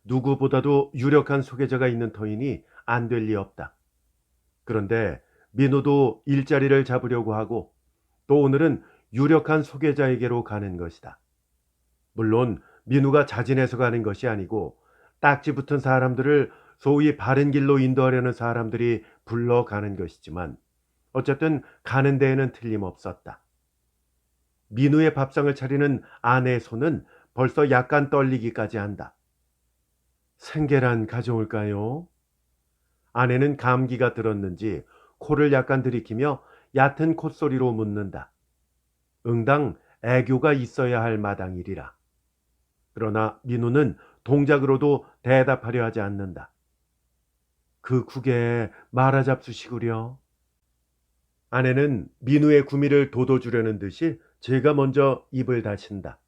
누구보다도 유력한 소개자가 있는 터이니 안 될 리 없다. 그런데 민우도 일자리를 잡으려고 하고 또 오늘은 유력한 소개자에게로 가는 것이다. 물론 민우가 자진해서 가는 것이 아니고 딱지 붙은 사람들을 소위 바른 길로 인도하려는 사람들이 불러가는 것이지만 어쨌든 가는 데에는 틀림없었다. 민우의 밥상을 차리는 아내의 손은 벌써 약간 떨리기까지 한다. 생계란 가져올까요? 아내는 감기가 들었는지 코를 약간 들이키며 얕은 콧소리로 묻는다. 응당 애교가 있어야 할 마당이리라. 그러나 민우는 동작으로도 대답하려 하지 않는다. 그 국에 말아잡수시구려. 아내는 민우의 구미를 돋워주려는 듯이 제가 먼저 입을 닫힌다.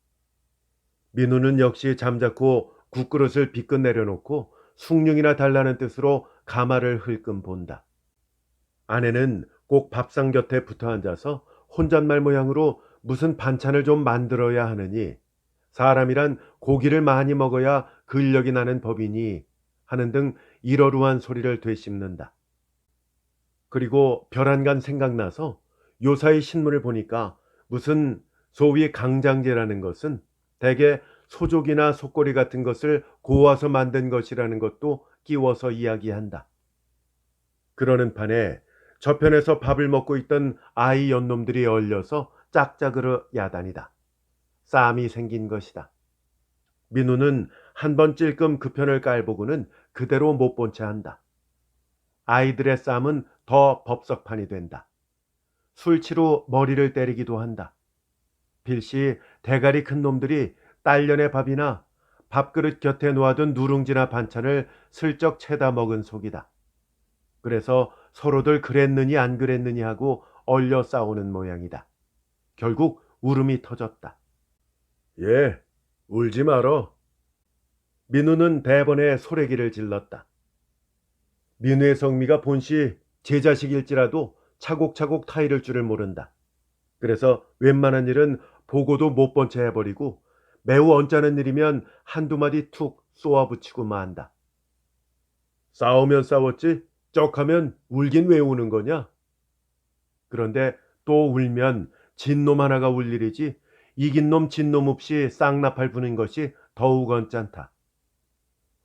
민우는 역시 잠자코 국그릇을 비끗 내려놓고 숭늉이나 달라는 뜻으로 가마를 흘끔 본다. 아내는 꼭 밥상 곁에 붙어 앉아서 혼잣말 모양으로 무슨 반찬을 좀 만들어야 하느니 사람이란 고기를 많이 먹어야 근력이 나는 법이니 하는 등 이러루한 소리를 되씹는다. 그리고 별안간 생각나서 요사이 신문을 보니까 무슨 소위 강장제라는 것은 대개 소족이나 속꼬리 같은 것을 고아서 만든 것이라는 것도 끼워서 이야기한다. 그러는 판에 저편에서 밥을 먹고 있던 아이 연놈들이 얼려서 짝짝으로 야단이다. 싸움이 생긴 것이다. 민우는 한 번 찔끔 그 편을 깔보고는 그대로 못 본 채 한다. 아이들의 싸움은 더 법석판이 된다. 술치로 머리를 때리기도 한다. 필시 대가리 큰 놈들이 딸년의 밥이나 밥그릇 곁에 놓아둔 누룽지나 반찬을 슬쩍 채다 먹은 속이다. 그래서 서로들 그랬느니 안 그랬느니 하고 얼려 싸우는 모양이다. 결국 울음이 터졌다. 예, 울지 말어. 민우는 대번에 소래기를 질렀다. 민우의 성미가 본시 제 자식일지라도 차곡차곡 타이를 줄을 모른다. 그래서 웬만한 일은 보고도 못 본 채 해버리고 매우 언짢은 일이면 한두 마디 툭 쏘아붙이고 만다. 싸우면 싸웠지 쩍하면 울긴 왜 우는 거냐? 그런데 또 울면 진놈 하나가 울 일이지 이긴 놈 진놈 없이 쌍나팔 부는 것이 더욱 언짢다.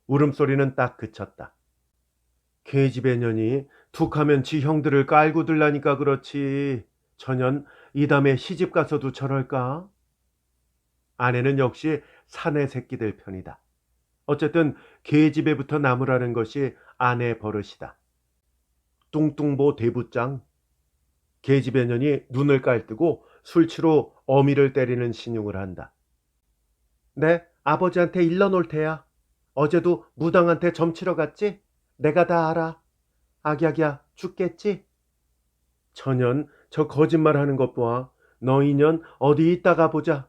울음소리는 딱 그쳤다. 계집애년이 툭하면 지 형들을 깔고 들라니까 그렇지. 전현 이담에 시집 가서도 저럴까? 아내는 역시 사내 새끼들 편이다. 어쨌든 계집애부터 나무라는 것이 아내 버릇이다. 뚱뚱보 대부짱. 계집애년이 눈을 깔뜨고 술치로 어미를 때리는 신용을 한다. 네, 아버지한테 일러놓을 테야. 어제도 무당한테 점치러 갔지? 내가 다 알아. 아기야기야 죽겠지? 천연 저 거짓말하는 것 봐. 너 인연 어디 있다가 보자.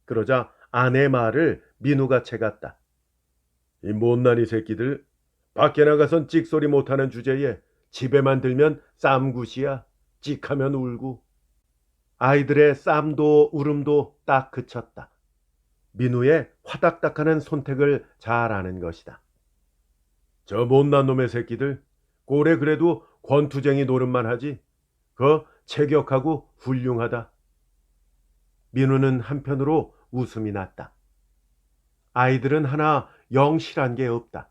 그러자 아내 말을 민우가 채갔다. 이 못난이 새끼들 밖에 나가선 찍소리 못하는 주제에 집에만 들면 쌈굿이야. 찍하면 울고. 아이들의 쌈도 울음도 딱 그쳤다. 민우의 화닥닥하는 손택을 잘 아는 것이다. 저 못난 놈의 새끼들 꼴에 그래도 권투쟁이 노릇만 하지. 그 체격하고 훌륭하다. 민우는 한편으로 웃음이 났다. 아이들은 하나 영 실한 게 없다.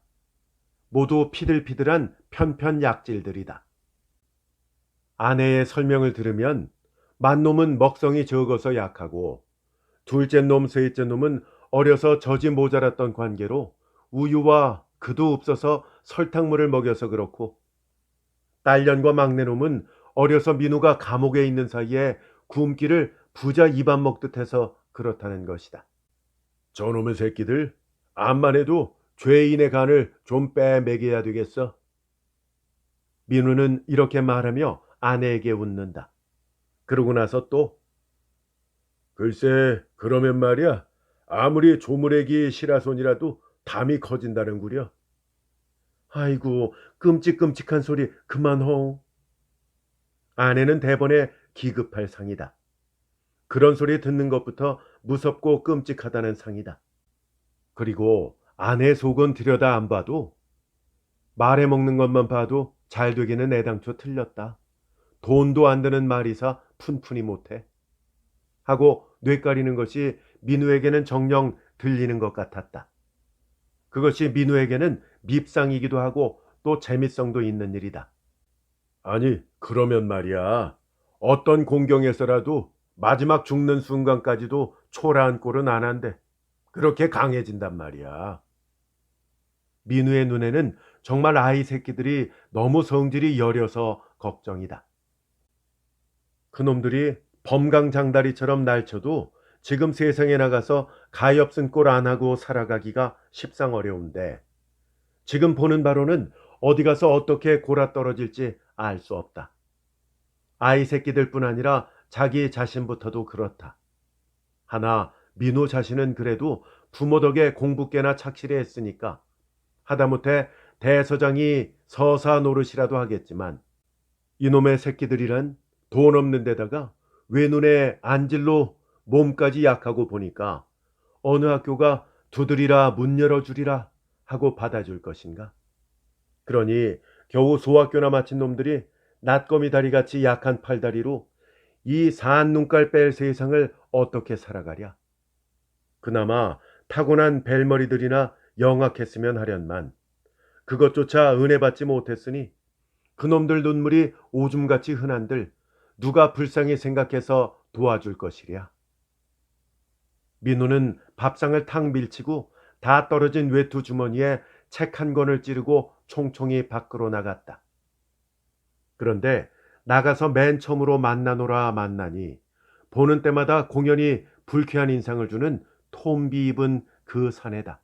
모두 피들피들한 편편약질들이다. 아내의 설명을 들으면 맏놈은 먹성이 적어서 약하고 둘째 놈, 셋째 놈은 어려서 젖이 모자랐던 관계로 우유와 그도 없어서 설탕물을 먹여서 그렇고 딸년과 막내놈은 어려서 민우가 감옥에 있는 사이에 굶기를 부자 입안 먹듯 해서 그렇다는 것이다. 저놈의 새끼들 암만 해도 죄인의 간을 좀 빼먹여야 되겠어. 민우는 이렇게 말하며 아내에게 웃는다. 그러고 나서 또 글쎄 그러면 말이야 아무리 조물애기 시라손이라도 담이 커진다는구려. 아이고 끔찍끔찍한 소리 그만호. 아내는 대번에 기급할 상이다. 그런 소리 듣는 것부터 무섭고 끔찍하다는 상이다. 그리고 아내 속은 들여다 안 봐도 말해먹는 것만 봐도 잘 되기는 애당초 틀렸다. 돈도 안 드는 말이사 푼푼이 못해. 하고 뇌까리는 것이 민우에게는 정녕 들리는 것 같았다. 그것이 민우에게는 밉상이기도 하고 또 재미성도 있는 일이다. 아니 그러면 말이야 어떤 공경에서라도 마지막 죽는 순간까지도 초라한 꼴은 안 한대. 그렇게 강해진단 말이야. 민우의 눈에는 정말 아이 새끼들이 너무 성질이 여려서 걱정이다. 그놈들이 범강장다리처럼 날쳐도 지금 세상에 나가서 가엾은 꼴 안 하고 살아가기가 십상 어려운데 지금 보는 바로는 어디 가서 어떻게 골아떨어질지 알 수 없다. 아이 새끼들뿐 아니라 자기 자신부터도 그렇다. 하나 민우 자신은 그래도 부모 덕에 공부 꽤나 착실히 했으니까 하다못해 대서장이 서사 노릇이라도 하겠지만 이놈의 새끼들이란 돈 없는 데다가 외눈에 안질로 몸까지 약하고 보니까 어느 학교가 두드리라 문 열어주리라 하고 받아줄 것인가. 그러니 겨우 소학교나 마친 놈들이 낫거미 다리같이 약한 팔다리로 이 산 눈깔 뺄 세상을 어떻게 살아가랴. 그나마 타고난 벨머리들이나 영악했으면 하련만 그것조차 은혜받지 못했으니 그놈들 눈물이 오줌같이 흔한들 누가 불쌍히 생각해서 도와줄 것이랴. 민우는 밥상을 탁 밀치고 다 떨어진 외투 주머니에 책 한 권을 찌르고 총총히 밖으로 나갔다. 그런데 나가서 맨 처음으로 만나노라 만나니 보는 때마다 공연히 불쾌한 인상을 주는 톰비 입은 그 사내다.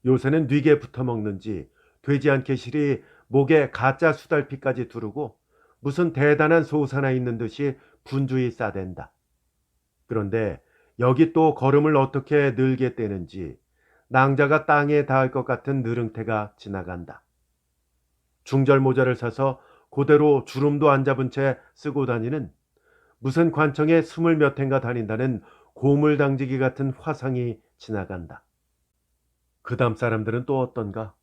요새는 뉘게 붙어먹는지 되지 않게 실이 목에 가짜 수달피까지 두르고 무슨 대단한 소사나 있는 듯이 분주히 싸댄다. 그런데 여기 또 걸음을 어떻게 늘게 떼는지 낭자가 땅에 닿을 것 같은 느릉태가 지나간다. 중절 모자를 사서 그대로 주름도 안 잡은 채 쓰고 다니는 무슨 관청에 20몇 해인가 다닌다는 고물당지기 같은 화상이 지나간다. 그 다음 사람들은 또 어떤가?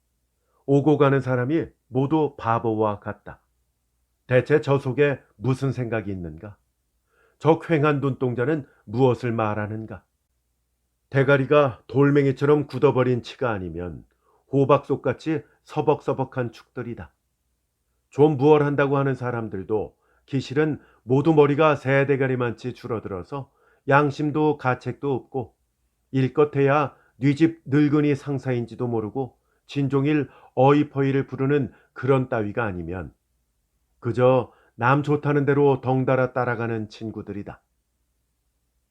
오고 가는 사람이 모두 바보와 같다. 대체 저 속에 무슨 생각이 있는가? 저 퀭한 눈동자는 무엇을 말하는가? 대가리가 돌멩이처럼 굳어버린 치가 아니면 호박속같이 서벅서벅한 축들이다. 좀 무얼 한다고 하는 사람들도 기실은 모두 머리가 새 대가리만치 줄어들어서 양심도 가책도 없고 일껏해야 뉘집 늙은이 상사인지도 모르고 진종일 어이퍼이를 부르는 그런 따위가 아니면 그저 남 좋다는 대로 덩달아 따라가는 친구들이다.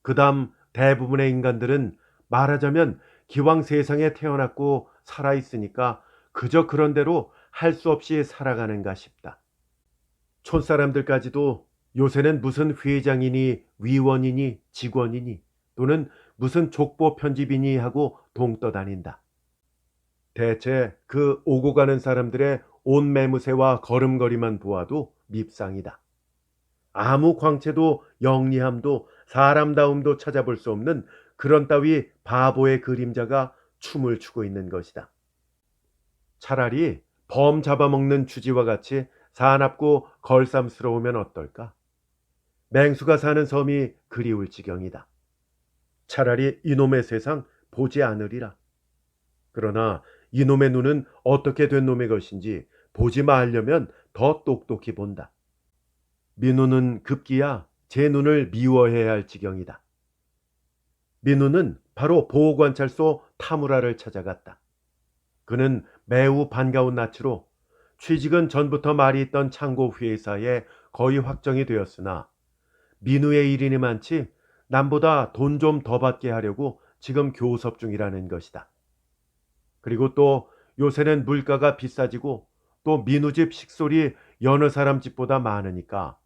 그다음 대부분의 인간들은 말하자면 기왕 세상에 태어났고 살아있으니까 그저 그런 대로 할 수 없이 살아가는가 싶다. 촌사람들까지도 요새는 무슨 회장이니 위원이니 직원이니 또는 무슨 족보 편집이니 하고 동떠다닌다. 대체 그 오고 가는 사람들의 옷 매무새와 걸음걸이만 보아도 밉상이다. 아무 광채도 영리함도 사람다움도 찾아볼 수 없는 그런 따위 바보의 그림자가 춤을 추고 있는 것이다. 차라리 범 잡아먹는 주지와 같이 사납고 걸쌈스러우면 어떨까? 맹수가 사는 섬이 그리울 지경이다. 차라리 이놈의 세상 보지 않으리라. 그러나 이놈의 눈은 어떻게 된 놈의 것인지 보지 말려면 더 똑똑히 본다. 민우는 급기야 제 눈을 미워해야 할 지경이다. 민우는 바로 보호관찰소 타무라를 찾아갔다. 그는 매우 반가운 낯으로 취직은 전부터 말이 있던 창고 회사에 거의 확정이 되었으나 민우의 일이니만치 남보다 돈 좀 더 받게 하려고 지금 교섭 중이라는 것이다. 그리고 또 요새는 물가가 비싸지고 또 민우 집 식솔이 여느 사람 집보다 많으니까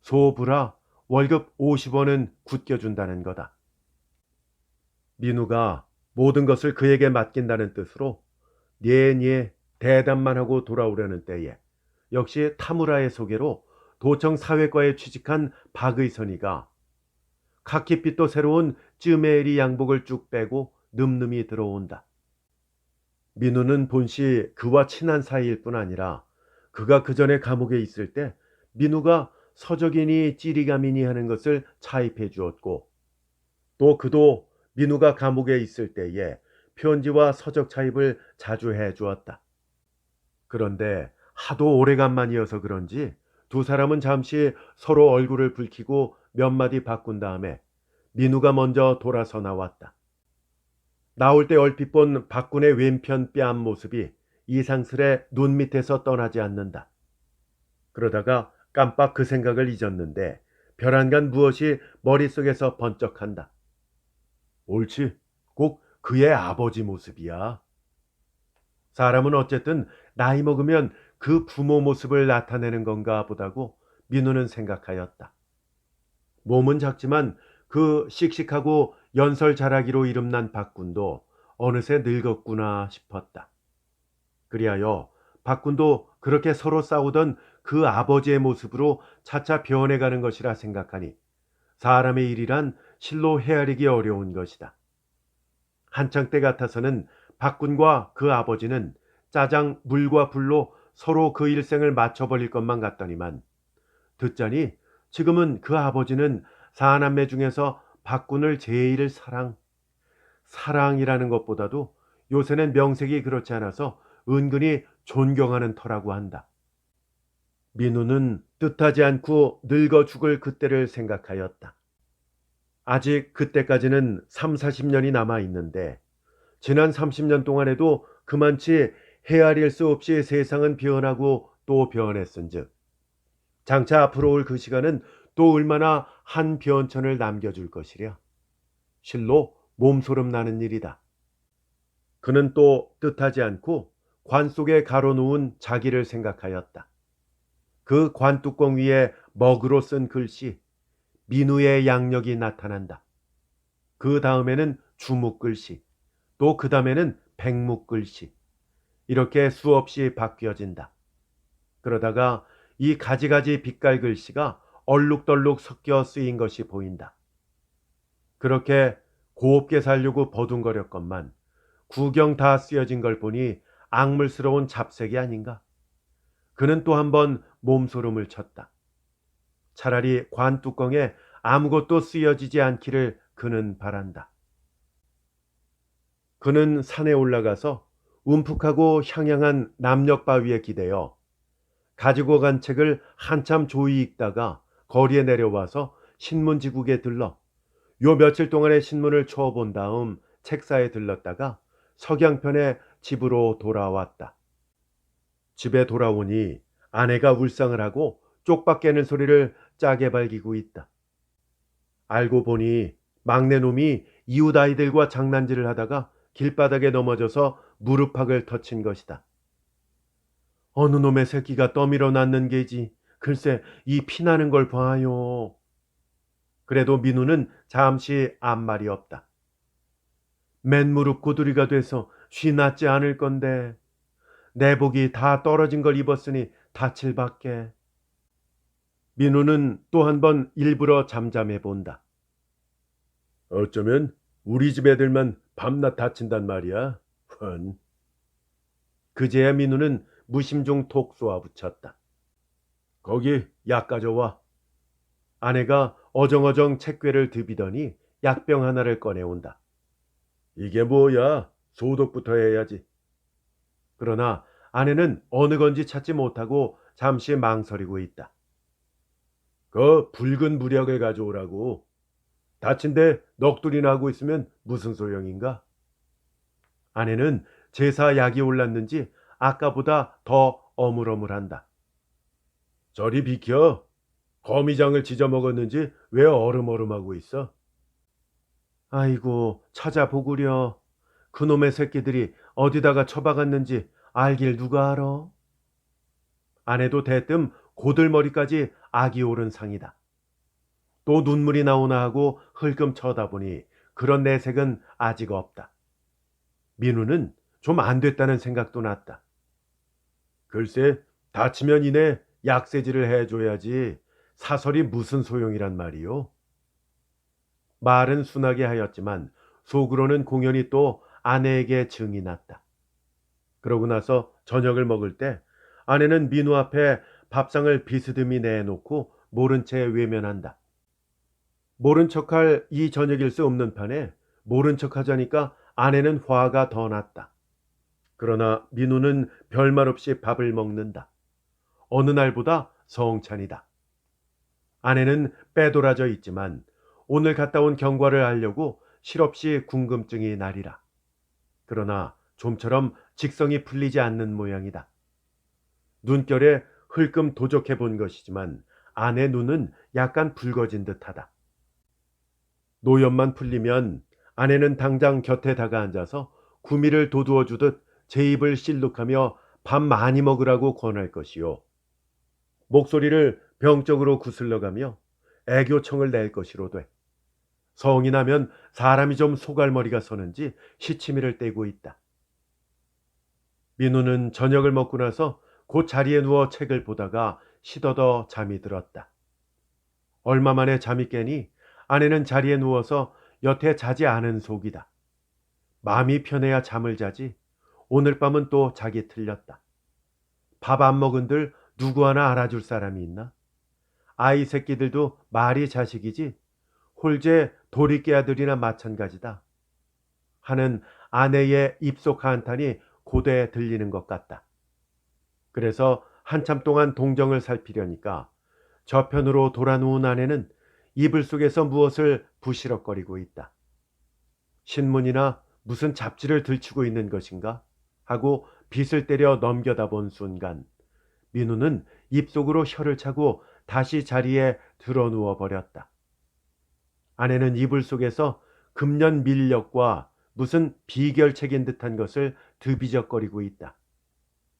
소부라 월급 50원은 굳겨준다는 거다. 민우가 모든 것을 그에게 맡긴다는 뜻으로 네 대답만 하고 돌아오려는 때에 역시 타무라의 소개로 도청 사회과에 취직한 박의선이가 카키빛도 새로운 쯔메리 양복을 쭉 빼고 늠름히 들어온다. 민우는 본시 그와 친한 사이일 뿐 아니라 그가 그 전에 감옥에 있을 때 민우가 서적이니 찌리가미니 하는 것을 차입해 주었고 또 그도 민우가 감옥에 있을 때에 편지와 서적 차입을 자주 해 주었다. 그런데 하도 오래간만이어서 그런지 두 사람은 잠시 서로 얼굴을 붉히고 몇 마디 바꾼 다음에 민우가 먼저 돌아서 나왔다. 나올 때 얼핏 본 박군의 왼편 뺨 모습이 이상스레 눈 밑에서 떠나지 않는다. 그러다가 깜빡 그 생각을 잊었는데 별안간 무엇이 머릿속에서 번쩍한다. 옳지, 꼭 그의 아버지 모습이야. 사람은 어쨌든 나이 먹으면 그 부모 모습을 나타내는 건가 보다고 민우는 생각하였다. 몸은 작지만 그 씩씩하고 연설 잘하기로 이름난 박군도 어느새 늙었구나 싶었다. 그리하여 박군도 그렇게 서로 싸우던 그 아버지의 모습으로 차차 변해가는 것이라 생각하니 사람의 일이란 실로 헤아리기 어려운 것이다. 한창 때 같아서는 박군과 그 아버지는 짜장 물과 불로 서로 그 일생을 맞춰버릴 것만 같더니만 듣자니 지금은 그 아버지는 사남매 중에서 박군을 제일 사랑이라는 것보다도 요새는 명색이 그렇지 않아서 은근히 존경하는 터라고 한다. 민우는 뜻하지 않고 늙어 죽을 그때를 생각하였다. 아직 그때까지는 3, 40년이 남아 있는데 지난 30년 동안에도 그만치 헤아릴 수 없이 세상은 변하고 또 변했은즉 장차 앞으로 올 그 시간은 또 얼마나 한 변천을 남겨줄 것이랴. 실로 몸소름 나는 일이다. 그는 또 뜻하지 않고 관 속에 가로놓은 자기를 생각하였다. 그 관뚜껑 위에 먹으로 쓴 글씨 민우의 양력이 나타난다. 그 다음에는 주묵글씨, 또 그 다음에는 백묵글씨, 이렇게 수없이 바뀌어진다. 그러다가 이 가지가지 빛깔 글씨가 얼룩덜룩 섞여 쓰인 것이 보인다. 그렇게 곱게 살려고 버둥거렸건만 구경 다 쓰여진 걸 보니 악물스러운 잡색이 아닌가. 그는 또 한 번 몸소름을 쳤다. 차라리 관 뚜껑에 아무것도 쓰여지지 않기를 그는 바란다. 그는 산에 올라가서 움푹하고 향양한 남녘바위에 기대어 가지고 간 책을 한참 조이 읽다가 거리에 내려와서 신문지국에 들러 요 며칠 동안의 신문을 쳐본 다음 책사에 들렀다가 석양편에 집으로 돌아왔다. 집에 돌아오니 아내가 울상을 하고 쪽박 깨는 소리를 짜게 밝히고 있다. 알고 보니 막내놈이 이웃 아이들과 장난질을 하다가 길바닥에 넘어져서 무릎팍을 터친 것이다. 어느 놈의 새끼가 떠밀어 놨는 게지. 글쎄 이 피나는 걸 봐요. 그래도 민우는 잠시 아무 말이 없다. 맨무릎 고두리가 돼서 쉬 낫지 않을 건데 내복이 다 떨어진 걸 입었으니 다칠 밖에. 민우는 또 한 번 일부러 잠잠해 본다. 어쩌면 우리 집 애들만 밤낮 다친단 말이야. 펀. 그제야 민우는 무심중 톡 쏘아 붙였다. 거기 약 가져와. 아내가 어정어정 책괴를 드비더니 약병 하나를 꺼내온다. 이게 뭐야? 소독부터 해야지. 그러나 아내는 어느 건지 찾지 못하고 잠시 망설이고 있다. 그 붉은 무력을 가져오라고. 다친데 넋두리나 하고 있으면 무슨 소용인가? 아내는 제사 약이 올랐는지 아까보다 더 어물어물한다. 저리 비켜. 거미장을 지져 먹었는지 왜 얼음얼음하고 있어? 아이고 찾아보구려. 그놈의 새끼들이 어디다가 처박았는지 알길 누가 알아? 아내도 대뜸 고들머리까지 악이 오른 상이다. 또 눈물이 나오나 하고 흘금 쳐다보니 그런 내색은 아직 없다. 민우는 좀 안 됐다는 생각도 났다. 글쎄 다치면 이내 약세지를 해줘야지 사설이 무슨 소용이란 말이요. 말은 순하게 하였지만 속으로는 공연히 또 아내에게 증이 났다. 그러고 나서 저녁을 먹을 때 아내는 민우 앞에 밥상을 비스듬히 내놓고 모른 채 외면한다. 모른 척할 이 저녁일 수 없는 판에 모른 척하자니까 아내는 화가 더 났다. 그러나 민우는 별말 없이 밥을 먹는다. 어느 날보다 성찬이다. 아내는 빼돌아져 있지만 오늘 갔다 온 경과를 알려고 실없이 궁금증이 나리라. 그러나 좀처럼 직성이 풀리지 않는 모양이다. 눈결에 흘끔 도적해 본 것이지만 아내 눈은 약간 붉어진 듯하다. 노염만 풀리면 아내는 당장 곁에 다가 앉아서 구미를 도두어 주듯 제 입을 실룩하며 밥 많이 먹으라고 권할 것이요. 목소리를 병적으로 구슬러가며 애교청을 낼 것이로되 성이 나면 사람이 좀 소갈머리가 서는지 시치미를 떼고 있다. 민우는 저녁을 먹고 나서 곧 자리에 누워 책을 보다가 시더더 잠이 들었다. 얼마 만에 잠이 깨니 아내는 자리에 누워서 여태 자지 않은 속이다. 마음이 편해야 잠을 자지 오늘 밤은 또 자기 틀렸다. 밥 안 먹은들 누구 하나 알아줄 사람이 있나? 아이 새끼들도 말이 자식이지 홀제 도리깨 아들이나 마찬가지다. 하는 아내의 입속 한탄이 고대에 들리는 것 같다. 그래서 한참 동안 동정을 살피려니까 저편으로 돌아누운 아내는 이불 속에서 무엇을 부시럭거리고 있다. 신문이나 무슨 잡지를 들추고 있는 것인가 하고 빗을 때려 넘겨다 본 순간 민우는 입속으로 혀를 차고 다시 자리에 드러누워 버렸다. 아내는 이불 속에서 금년 밀력과 무슨 비결책인 듯한 것을 드비적거리고 있다.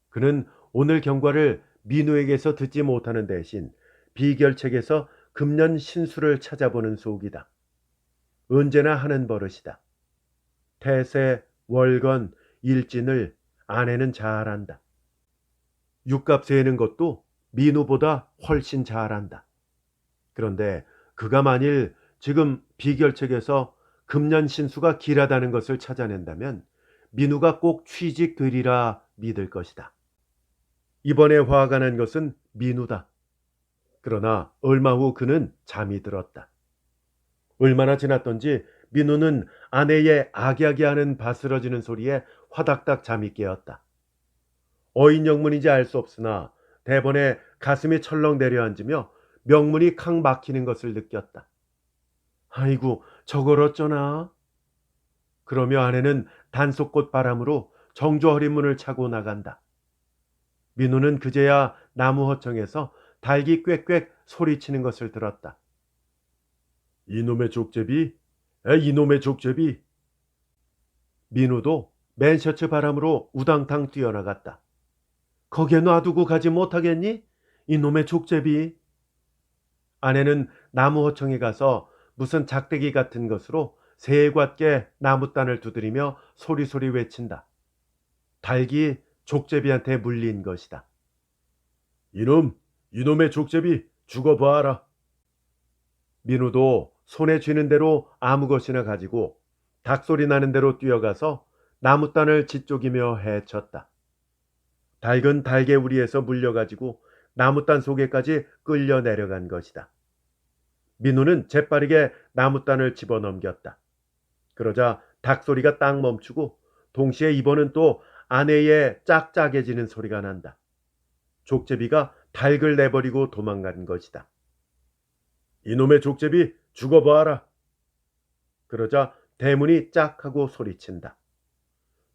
그는 오늘 경과를 민우에게서 듣지 못하는 대신 비결책에서 금년 신수를 찾아보는 속이다. 언제나 하는 버릇이다. 태세, 월건, 일진을 아내는 잘 안다. 육값 세는 것도 민우보다 훨씬 잘 안다. 그런데 그가 만일 지금 비결책에서 금년 신수가 길하다는 것을 찾아낸다면 민우가 꼭 취직되리라 믿을 것이다. 이번에 화가 난 것은 민우다. 그러나 얼마 후 그는 잠이 들었다. 얼마나 지났던지 민우는 아내의 아기아기하는 바스러지는 소리에 화닥닥 잠이 깨었다. 어인 영문인지 알 수 없으나 대번에 가슴이 철렁 내려앉으며 명문이 칵 막히는 것을 느꼈다. 아이고, 저걸 어쩌나? 그러며 아내는 단속꽃 바람으로 정조 어린 문을 차고 나간다. 민우는 그제야 나무 허청에서 닭이 꽥꽥 소리치는 것을 들었다. 이놈의 족제비? 이놈의 족제비? 민우도 맨셔츠 바람으로 우당탕 뛰어나갔다. 거기에 놔두고 가지 못하겠니? 이놈의 족제비. 아내는 나무 허청에 가서 무슨 작대기 같은 것으로 새같게 나무단을 두드리며 소리소리 외친다. 닭이 족제비한테 물린 것이다. 이놈의 족제비 죽어봐라. 민우도 손에 쥐는 대로 아무 것이나 가지고 닭소리 나는 대로 뛰어가서 나무단을 짓쪽이며 헤쳤다. 닭은 달개우리에서 물려가지고 나무단 속에까지 끌려 내려간 것이다. 민우는 재빠르게 나무단을 집어넘겼다. 그러자 닭소리가 딱 멈추고 동시에 이번은 또 아내의 짝짝해지는 소리가 난다. 족제비가 닭을 내버리고 도망간 것이다. 이놈의 족제비 죽어봐라. 그러자 대문이 짝 하고 소리친다.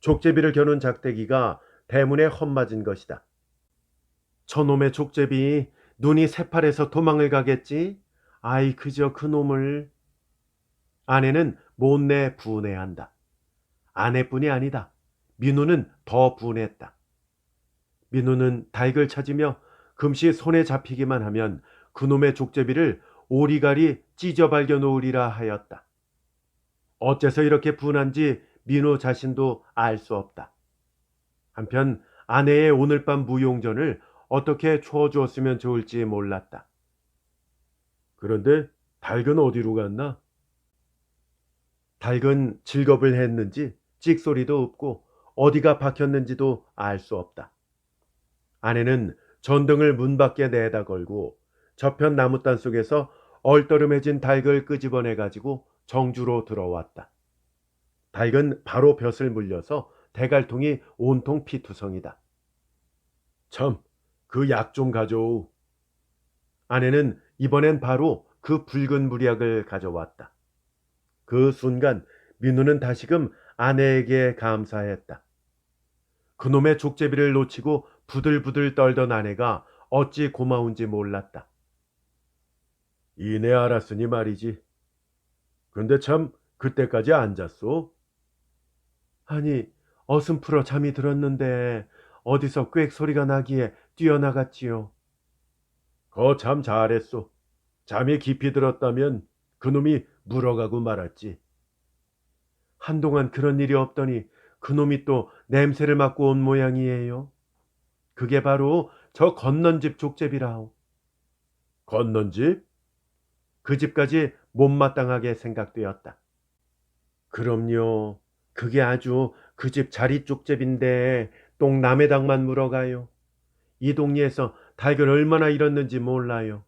족제비를 겨눈 작대기가 대문에 헛맞은 것이다. 저놈의 족제비 눈이 새파래서 도망을 가겠지? 아이 그저 그놈을. 아내는 못내 분해한다. 아내뿐이 아니다. 민우는 더 분했다. 민우는 닭을 찾으며 금시 손에 잡히기만 하면 그놈의 족제비를 오리갈이 찢어 발겨 놓으리라 하였다. 어째서 이렇게 분한지 민우 자신도 알 수 없다. 한편 아내의 오늘 밤 무용전을 어떻게 쳐주었으면 좋을지 몰랐다. 그런데 닭은 어디로 갔나? 닭은 즐겁을 했는지 찍소리도 없고 어디가 박혔는지도 알 수 없다. 아내는 전등을 문 밖에 내다 걸고 저편 나무단 속에서 얼떠름해진 닭을 끄집어내 가지고 정주로 들어왔다. 닭은 바로 벼슬 물려서 대갈통이 온통 피투성이다. 참, 그 약 좀 가져오. 아내는 이번엔 바로 그 붉은 무약을 가져왔다. 그 순간 민우는 다시금 아내에게 감사했다. 그놈의 족제비를 놓치고 부들부들 떨던 아내가 어찌 고마운지 몰랐다. 이내 알았으니 말이지. 근데 참 그때까지 안 잤소? 아니, 어슴 풀어 잠이 들었는데 어디서 꽥 소리가 나기에 뛰어나갔지요. 거 참 잘했소. 잠이 깊이 들었다면 그놈이 물어가고 말았지. 한동안 그런 일이 없더니 그놈이 또 냄새를 맡고 온 모양이에요. 그게 바로 저 건넌 집 족제비라오. 건넌 집? 그 집까지 못마땅하게 생각되었다. 그럼요. 그게 아주 그 집 자리 족제비인데 똥 남의 닭만 물어가요. 이 동네에서 닭을 얼마나 잃었는지 몰라요.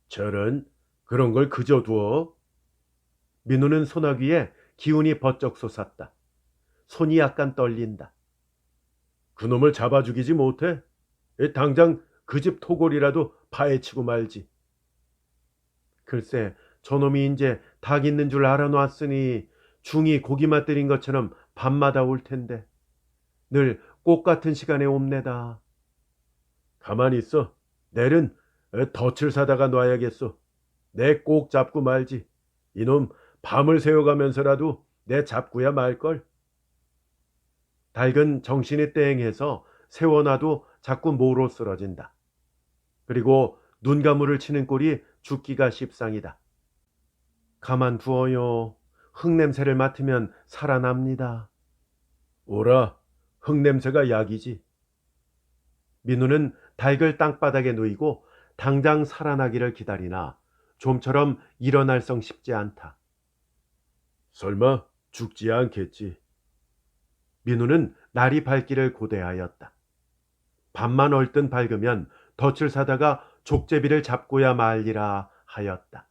저런, 그런 걸 그저 두어? 민우는 소나귀에 기운이 번쩍 솟았다. 손이 약간 떨린다. 그놈을 잡아 죽이지 못해? 당장 그 집 토골이라도 파헤치고 말지. 글쎄, 저놈이 이제 닭 있는 줄 알아놨으니 중이 고기 맛들인 것처럼 밤마다 올 텐데. 늘 꽃 같은 시간에 옵내다. 가만히 있어. 내일은 덫을 사다가 놔야겠어. 내 꼭 잡고 말지. 이놈 밤을 새워가면서라도 내 잡고야 말걸. 닭은 정신이 땡해서 세워놔도 자꾸 모로 쓰러진다. 그리고 눈가물을 치는 꼴이 죽기가 십상이다. 가만 두어요. 흙냄새를 맡으면 살아납니다. 오라, 흙냄새가 약이지. 민우는 닭을 땅바닥에 누이고 당장 살아나기를 기다리나 좀처럼 일어날 성 싶지 않다. 설마 죽지 않겠지. 민우는 날이 밝기를 고대하였다. 밤만 얼뜬 밝으면 덫을 사다가 족제비를 잡고야 말리라 하였다.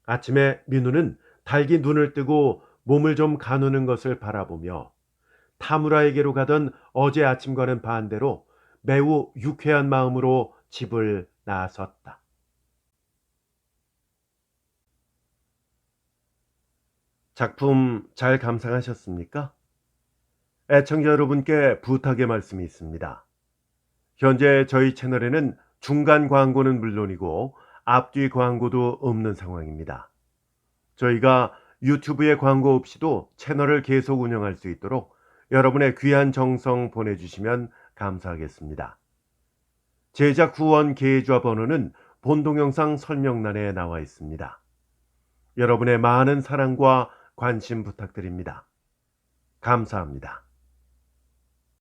아침에 민우는 닭이 눈을 뜨고 몸을 좀 가누는 것을 바라보며 타무라에게로 가던 어제 아침과는 반대로 매우 유쾌한 마음으로 집을 나섰다. 작품 잘 감상하셨습니까? 애청자 여러분께 부탁의 말씀이 있습니다. 현재 저희 채널에는 중간 광고는 물론이고 앞뒤 광고도 없는 상황입니다. 저희가 유튜브에 광고 없이도 채널을 계속 운영할 수 있도록 여러분의 귀한 정성 보내주시면 감사하겠습니다. 제작 후원 계좌 번호는 본 동영상 설명란에 나와 있습니다. 여러분의 많은 사랑과 관심 부탁드립니다. 감사합니다.